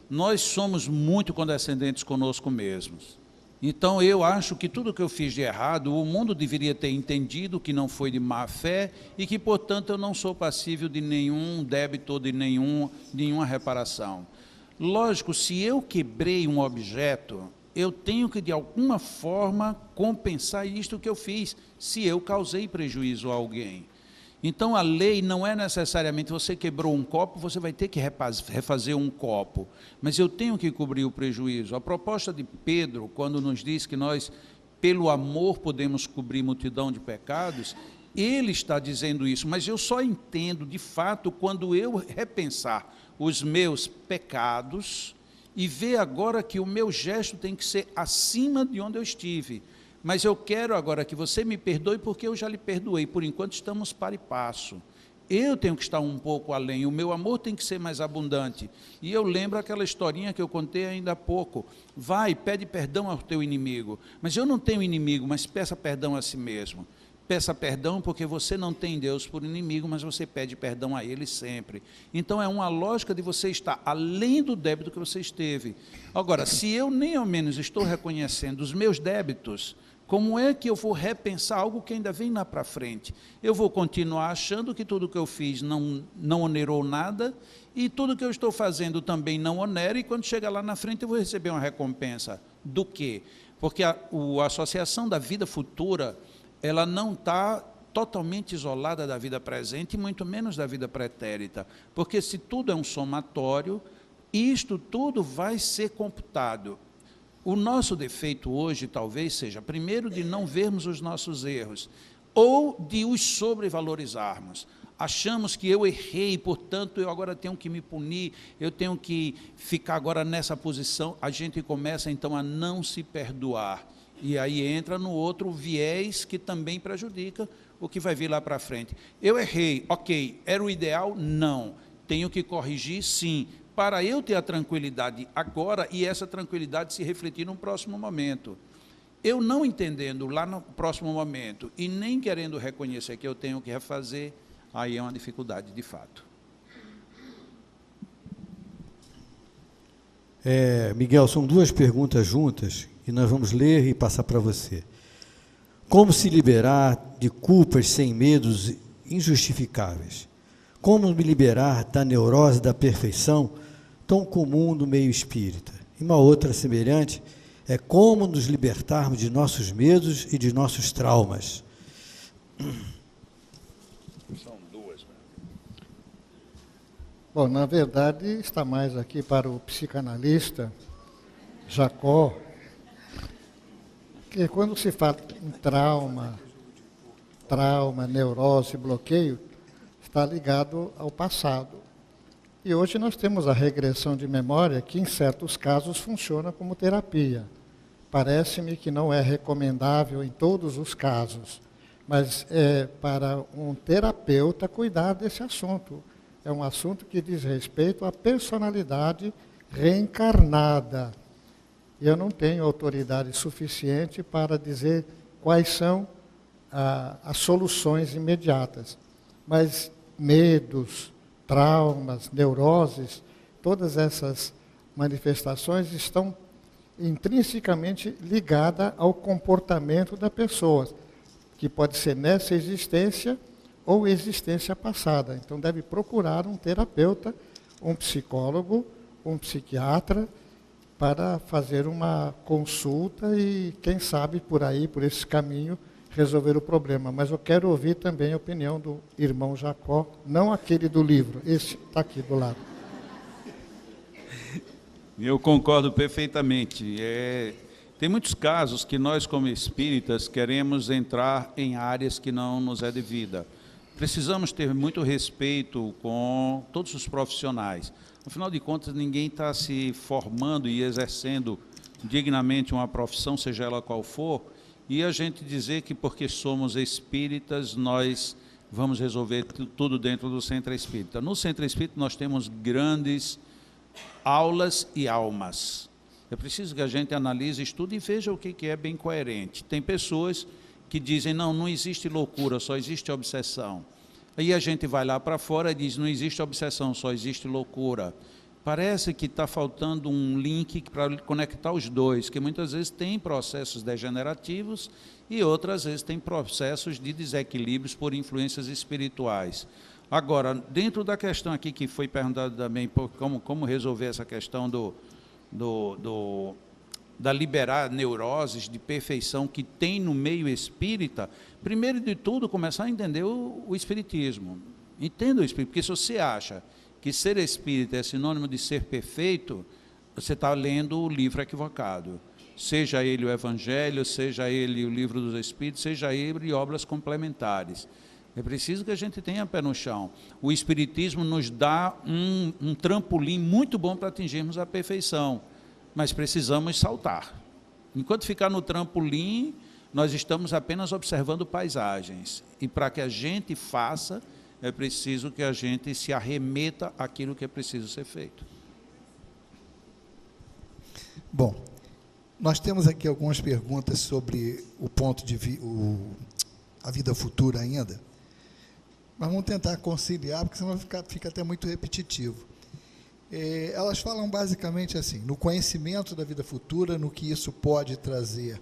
Nós somos muito condescendentes conosco mesmos. Então, eu acho que tudo que eu fiz de errado, o mundo deveria ter entendido que não foi de má fé e que, portanto, eu não sou passível de nenhum débito ou de nenhuma reparação. Lógico, se eu quebrei um objeto, eu tenho que, de alguma forma, compensar isto que eu fiz, se eu causei prejuízo a alguém. Então, a lei não é necessariamente você quebrou um copo, você vai ter que refazer um copo. Mas eu tenho que cobrir o prejuízo. A proposta de Pedro, quando nos diz que nós, pelo amor, podemos cobrir multidão de pecados, ele está dizendo isso. Mas eu só entendo, de fato, quando eu repensar os meus pecados e ver agora que o meu gesto tem que ser acima de onde eu estive. Mas eu quero agora que você me perdoe porque eu já lhe perdoei. Por enquanto estamos para e passo. Eu tenho que estar um pouco além. O meu amor tem que ser mais abundante. E eu lembro aquela historinha que eu contei ainda há pouco. Vai, pede perdão ao teu inimigo. Mas eu não tenho inimigo, mas peça perdão a si mesmo. Peça perdão porque você não tem Deus por inimigo, mas você pede perdão a Ele sempre. Então, é uma lógica de você estar além do débito que você esteve. Agora, se eu nem ao menos estou reconhecendo os meus débitos, como é que eu vou repensar algo que ainda vem lá para frente? Eu vou continuar achando que tudo que eu fiz não onerou nada, e tudo que eu estou fazendo também não onera, e quando chegar lá na frente eu vou receber uma recompensa. Do quê? Porque a associação da vida futura, ela não está totalmente isolada da vida presente, e muito menos da vida pretérita, porque se tudo é um somatório, isto tudo vai ser computado. O nosso defeito hoje talvez seja, primeiro, de não vermos os nossos erros, ou de os sobrevalorizarmos. Achamos que eu errei, portanto, eu agora tenho que me punir, eu tenho que ficar agora nessa posição. A gente começa, então, a não se perdoar. E aí entra no outro viés que também prejudica o que vai vir lá para frente. Eu errei, ok, era o ideal? Não. Tenho que corrigir? Sim. Para eu ter a tranquilidade agora e essa tranquilidade se refletir no próximo momento. Eu não entendendo lá no próximo momento e nem querendo reconhecer que eu tenho que refazer, aí é uma dificuldade de fato. Miguel, são duas perguntas juntas e nós vamos ler e passar para você. Como se liberar de culpas sem medos injustificáveis? Como me liberar da neurose da perfeição tão comum no meio espírita? E uma outra semelhante é como nos libertarmos de nossos medos e de nossos traumas. São duas. Bom, na verdade, está mais aqui para o psicanalista Jacó, que quando se fala em trauma, neurose, bloqueio, está ligado ao passado. E hoje nós temos a regressão de memória, que em certos casos funciona como terapia. Parece-me que não é recomendável em todos os casos, mas é para um terapeuta cuidar desse assunto. É um assunto que diz respeito à personalidade reencarnada. Eu não tenho autoridade suficiente para dizer quais são as soluções imediatas. Mas medos, traumas, neuroses, todas essas manifestações estão intrinsecamente ligadas ao comportamento da pessoa, que pode ser nessa existência ou existência passada. Então deve procurar um terapeuta, um psicólogo, um psiquiatra, para fazer uma consulta e, quem sabe, por aí, por esse caminho, resolver o problema. Mas eu quero ouvir também a opinião do irmão Jacó, não aquele do livro, esse está aqui do lado. Eu concordo perfeitamente. Tem muitos casos que nós, como espíritas, queremos entrar em áreas que não nos é devida. Precisamos ter muito respeito com todos os profissionais. Afinal de contas, ninguém está se formando e exercendo dignamente uma profissão, seja ela qual for, e a gente dizer que porque somos espíritas, nós vamos resolver tudo dentro do Centro Espírita. No Centro Espírita nós temos grandes aulas e almas. É preciso que a gente analise, estude e veja o que é bem coerente. Tem pessoas que dizem, não existe loucura, só existe obsessão. Aí a gente vai lá para fora e diz, não existe obsessão, só existe loucura. Parece que está faltando um link para conectar os dois, que muitas vezes tem processos degenerativos e outras vezes tem processos de desequilíbrios por influências espirituais. Agora, dentro da questão aqui que foi perguntado também, como resolver essa questão da liberar neuroses de perfeição que tem no meio espírita, primeiro de tudo, começar a entender o espiritismo. Entenda o espírito, porque se você acha que ser espírita é sinônimo de ser perfeito, você está lendo o livro equivocado. Seja ele o Evangelho, seja ele o Livro dos Espíritos, seja ele obras complementares. É preciso que a gente tenha pé no chão. O Espiritismo nos dá um trampolim muito bom para atingirmos a perfeição, mas precisamos saltar. Enquanto ficar no trampolim, nós estamos apenas observando paisagens. E para que a gente faça, é preciso que a gente se arremeta àquilo que é preciso ser feito. Bom, nós temos aqui algumas perguntas sobre o ponto de a vida futura ainda, mas vamos tentar conciliar, porque senão fica até muito repetitivo. Elas falam basicamente assim, no conhecimento da vida futura, no que isso pode trazer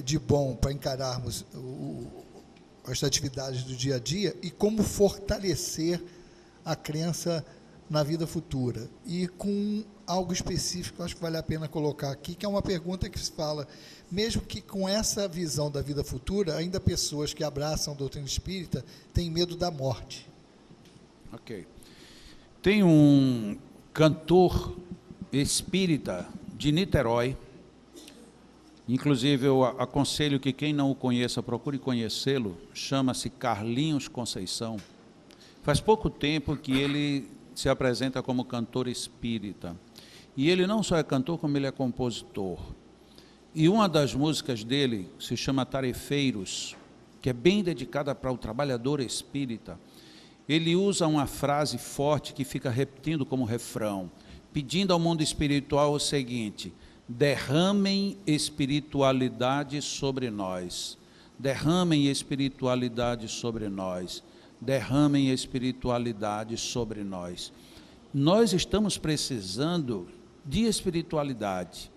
de bom para encararmos as atividades do dia a dia e como fortalecer a crença na vida futura. E com algo específico, acho que vale a pena colocar aqui, que é uma pergunta que se fala, mesmo que com essa visão da vida futura, ainda pessoas que abraçam a doutrina espírita têm medo da morte. Ok. Tem um cantor espírita de Niterói, inclusive eu aconselho que quem não o conheça, procure conhecê-lo, chama-se Carlinhos Conceição. Faz pouco tempo que ele se apresenta como cantor espírita. E ele não só é cantor, como ele é compositor. E uma das músicas dele se chama Tarefeiros, que é bem dedicada para o trabalhador espírita. Ele usa uma frase forte que fica repetindo como refrão, pedindo ao mundo espiritual o seguinte: derramem espiritualidade sobre nós, derramem espiritualidade sobre nós, derramem espiritualidade sobre nós. Nós estamos precisando de espiritualidade,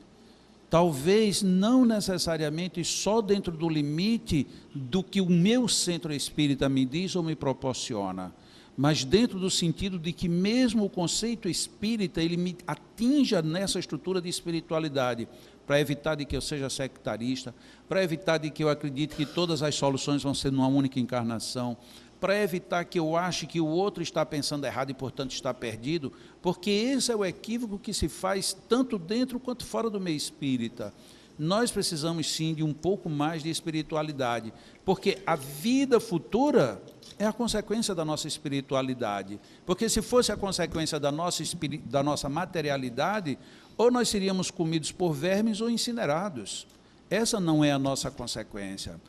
talvez não necessariamente só dentro do limite do que o meu centro espírita me diz ou me proporciona, mas dentro do sentido de que mesmo o conceito espírita, ele me atinja nessa estrutura de espiritualidade, para evitar de que eu seja sectarista, para evitar de que eu acredite que todas as soluções vão ser numa única encarnação, para evitar que eu ache que o outro está pensando errado e, portanto, está perdido, porque esse é o equívoco que se faz tanto dentro quanto fora do meio espírita. Nós precisamos, sim, de um pouco mais de espiritualidade, porque a vida futura é a consequência da nossa espiritualidade, porque se fosse a consequência da nossa materialidade, ou nós seríamos comidos por vermes ou incinerados. Essa não é a nossa consequência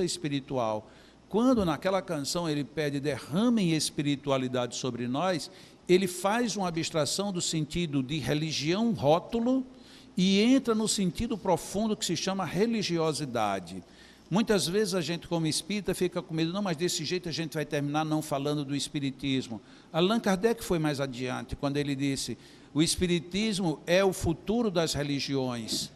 é espiritual. Quando naquela canção ele pede derramem espiritualidade sobre nós, ele faz uma abstração do sentido de religião rótulo e entra no sentido profundo que se chama religiosidade. Muitas vezes a gente como espírita fica com medo, não, mas desse jeito a gente vai terminar não falando do espiritismo. Allan Kardec foi mais adiante, quando ele disse, o espiritismo é o futuro das religiões.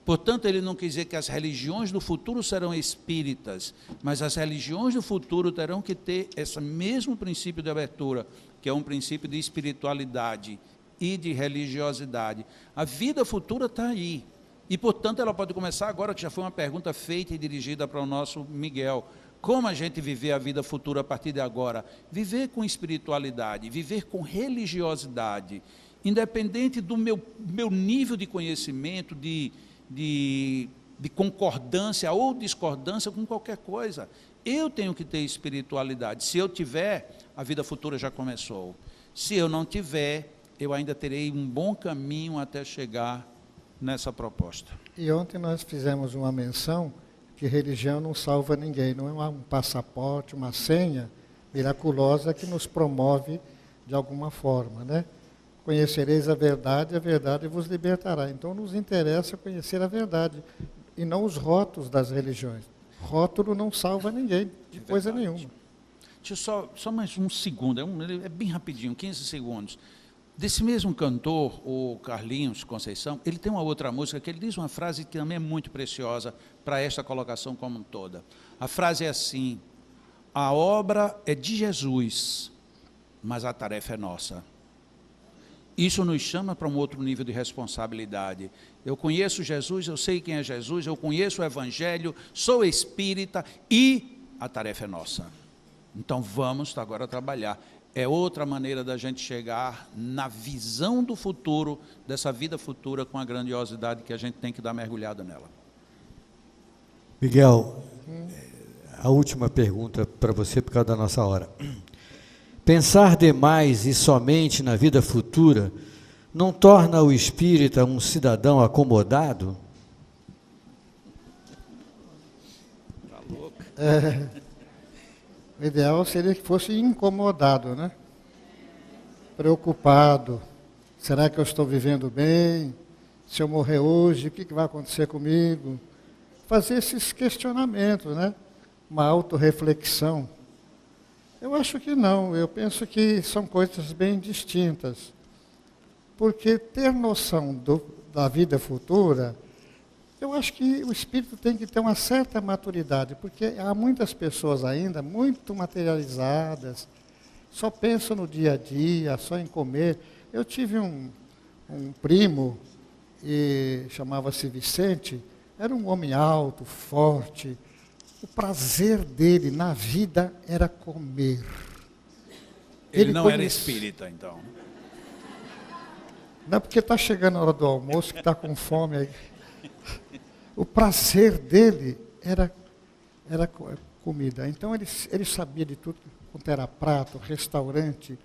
Portanto, ele não quis dizer que as religiões do futuro serão espíritas, mas as religiões do futuro terão que ter esse mesmo princípio de abertura, que é um princípio de espiritualidade e de religiosidade. A vida futura está aí. E, portanto, ela pode começar agora, que já foi uma pergunta feita e dirigida para o nosso Miguel. Como a gente viver a vida futura a partir de agora? Viver com espiritualidade, viver com religiosidade, independente do meu nível de conhecimento, de concordância ou discordância com qualquer coisa. Eu tenho que ter espiritualidade. Se eu tiver, a vida futura já começou. Se eu não tiver, eu ainda terei um bom caminho até chegar nessa proposta. E ontem nós fizemos uma menção que religião não salva ninguém, não é um passaporte, uma senha miraculosa que nos promove de alguma forma, né? Conhecereis a verdade vos libertará. Então, nos interessa conhecer a verdade, e não os rótulos das religiões. Rótulo não salva ninguém, de coisa nenhuma. Deixa eu só mais um segundo, é bem rapidinho, 15 segundos. Desse mesmo cantor, o Carlinhos Conceição, ele tem uma outra música que ele diz uma frase que também é muito preciosa para esta colocação como um toda. A frase é assim, a obra é de Jesus, mas a tarefa é nossa. Isso nos chama para um outro nível de responsabilidade. Eu conheço Jesus, eu sei quem é Jesus, eu conheço o Evangelho, sou espírita e a tarefa é nossa. Então vamos agora trabalhar. É outra maneira da gente chegar na visão do futuro, dessa vida futura com a grandiosidade que a gente tem que dar mergulhado nela. Miguel, a última pergunta para você por causa da nossa hora. Pensar demais e somente na vida futura não torna o espírita um cidadão acomodado? Tá louco? O ideal seria que fosse incomodado, né? Preocupado. Será que eu estou vivendo bem? Se eu morrer hoje, o que vai acontecer comigo? fazer esses questionamentos, né? Uma autorreflexão. Eu acho que não, eu penso que são coisas bem distintas. Porque ter noção da vida futura, eu acho que o espírito tem que ter uma certa maturidade, porque há muitas pessoas ainda muito materializadas, só pensam no dia a dia, só em comer. Eu tive um primo, e chamava-se Vicente, era um homem alto, forte. O prazer dele na vida era comer. Ele não era espírita, então. Não, porque está chegando a hora do almoço, que está com fome aí. O prazer dele era comida. Então ele sabia de tudo, quanto era prato, restaurante,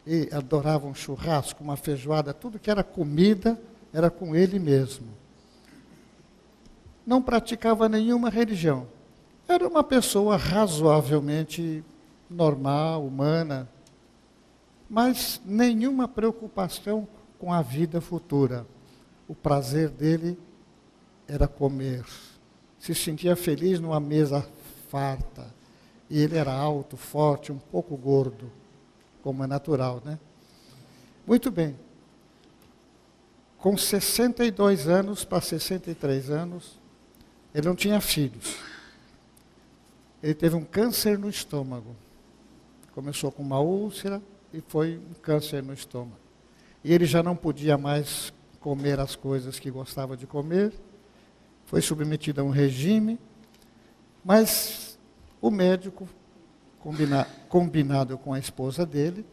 e adorava um churrasco, uma feijoada, tudo que era comida era com ele mesmo. Não praticava nenhuma religião. Era uma pessoa razoavelmente normal, humana, mas nenhuma preocupação com a vida futura. O prazer dele era comer. Se sentia feliz numa mesa farta. E ele era alto, forte, um pouco gordo, como é natural, né? Muito bem. Com 62 anos para 63 anos, ele não tinha filhos. Ele teve um câncer no estômago. Começou com uma úlcera e foi um câncer no estômago. E ele já não podia mais comer as coisas que gostava de comer. Foi submetido a um regime, mas o médico, combinado com a esposa dele,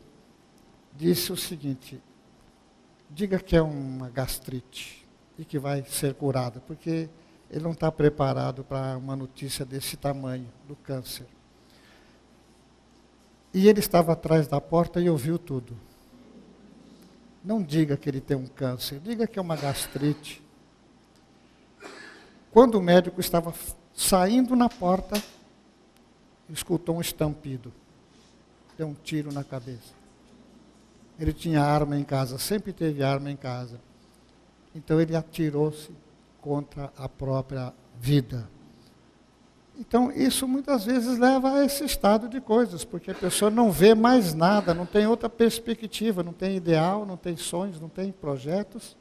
disse o seguinte: diga que é uma gastrite e que vai ser curada, porque ele não está preparado para uma notícia desse tamanho, do câncer. E ele estava atrás da porta e ouviu tudo. Não diga que ele tem um câncer, diga que é uma gastrite. Quando o médico estava saindo na porta, escutou um estampido. Deu um tiro na cabeça. Ele tinha arma em casa, sempre teve arma em casa. Então ele atirou-se contra a própria vida. Então isso muitas vezes leva a esse estado de coisas, porque a pessoa não vê mais nada, não tem outra perspectiva, não tem ideal, não tem sonhos, não tem projetos.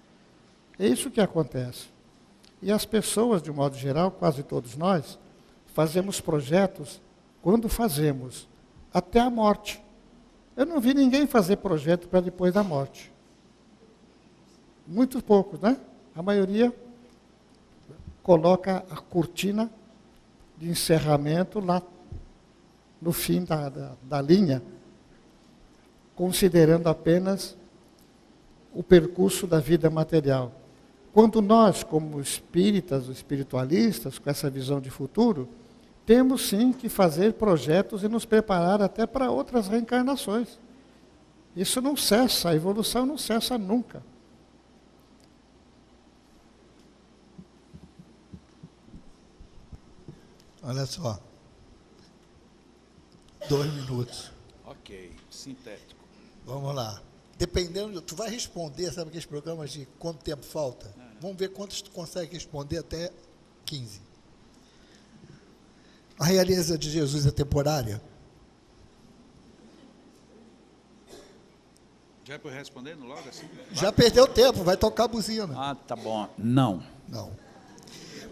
É isso que acontece. E as pessoas, de um modo geral, quase todos nós, fazemos projetos quando fazemos, até a morte. Eu não vi ninguém fazer projeto para depois da morte. Muito poucos, né? A maioria coloca a cortina de encerramento lá no fim da linha, considerando apenas o percurso da vida material. Quando nós, como espíritas, espiritualistas, com essa visão de futuro, temos sim que fazer projetos e nos preparar até para outras reencarnações. Isso não cessa, a evolução não cessa nunca. Olha só. 2 minutos. Ok, sintético. Vamos lá. Dependendo, tu vai responder, sabe aqueles programas de quanto tempo falta? Vamos ver quantos tu consegue responder até 15. A realeza de Jesus é temporária? Já é para respondendo logo assim? Já perdeu tempo, vai tocar a buzina. Ah, tá bom. Não. Não.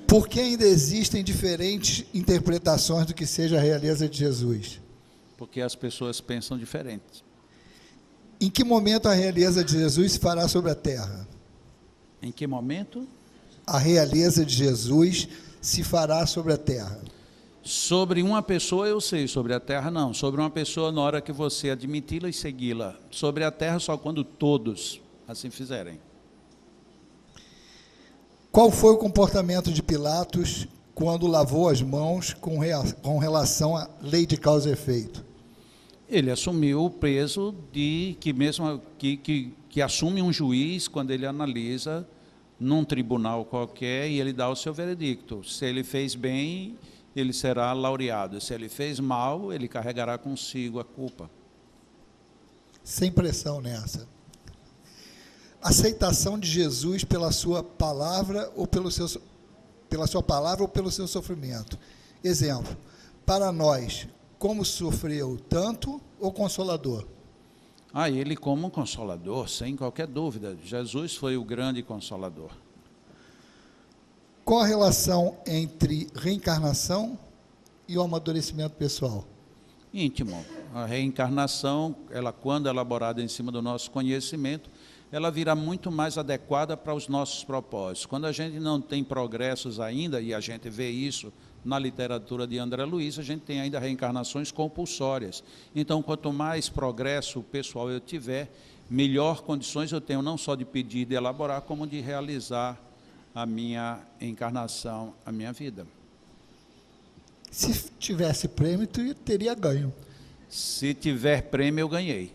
Por que ainda existem diferentes interpretações do que seja a realeza de Jesus? Porque as pessoas pensam diferente. Em que momento a realeza de Jesus se fará sobre a terra? Em que momento? A realeza de Jesus se fará sobre a terra. Sobre uma pessoa eu sei, sobre a terra não. Sobre uma pessoa na hora que você admiti-la e segui-la. Sobre a terra só quando todos assim fizerem. Qual foi o comportamento de Pilatos quando lavou as mãos com relação à lei de causa e efeito? Ele assumiu o peso de que mesmo que assume um juiz quando ele analisa num tribunal qualquer e ele dá o seu veredicto. Se ele fez bem, ele será laureado. Se ele fez mal, ele carregará consigo a culpa. Sem pressão nessa. Aceitação de Jesus pela sua palavra ou pelo pela sua palavra ou pelo seu sofrimento. Exemplo, para nós, como sofreu tanto ou consolador? Ele como um consolador, sem qualquer dúvida. Jesus foi o grande consolador. Qual a relação entre reencarnação e o amadurecimento pessoal? Íntimo. A reencarnação, quando elaborada em cima do nosso conhecimento, ela virá muito mais adequada para os nossos propósitos. Quando a gente não tem progressos ainda, e a gente vê isso na literatura de André Luiz, a gente tem ainda reencarnações compulsórias. Então, quanto mais progresso pessoal eu tiver, melhor condições eu tenho não só de pedir e de elaborar, como de realizar a minha encarnação, a minha vida. Se tivesse prêmio, tu teria ganho. Se tiver prêmio, eu ganhei.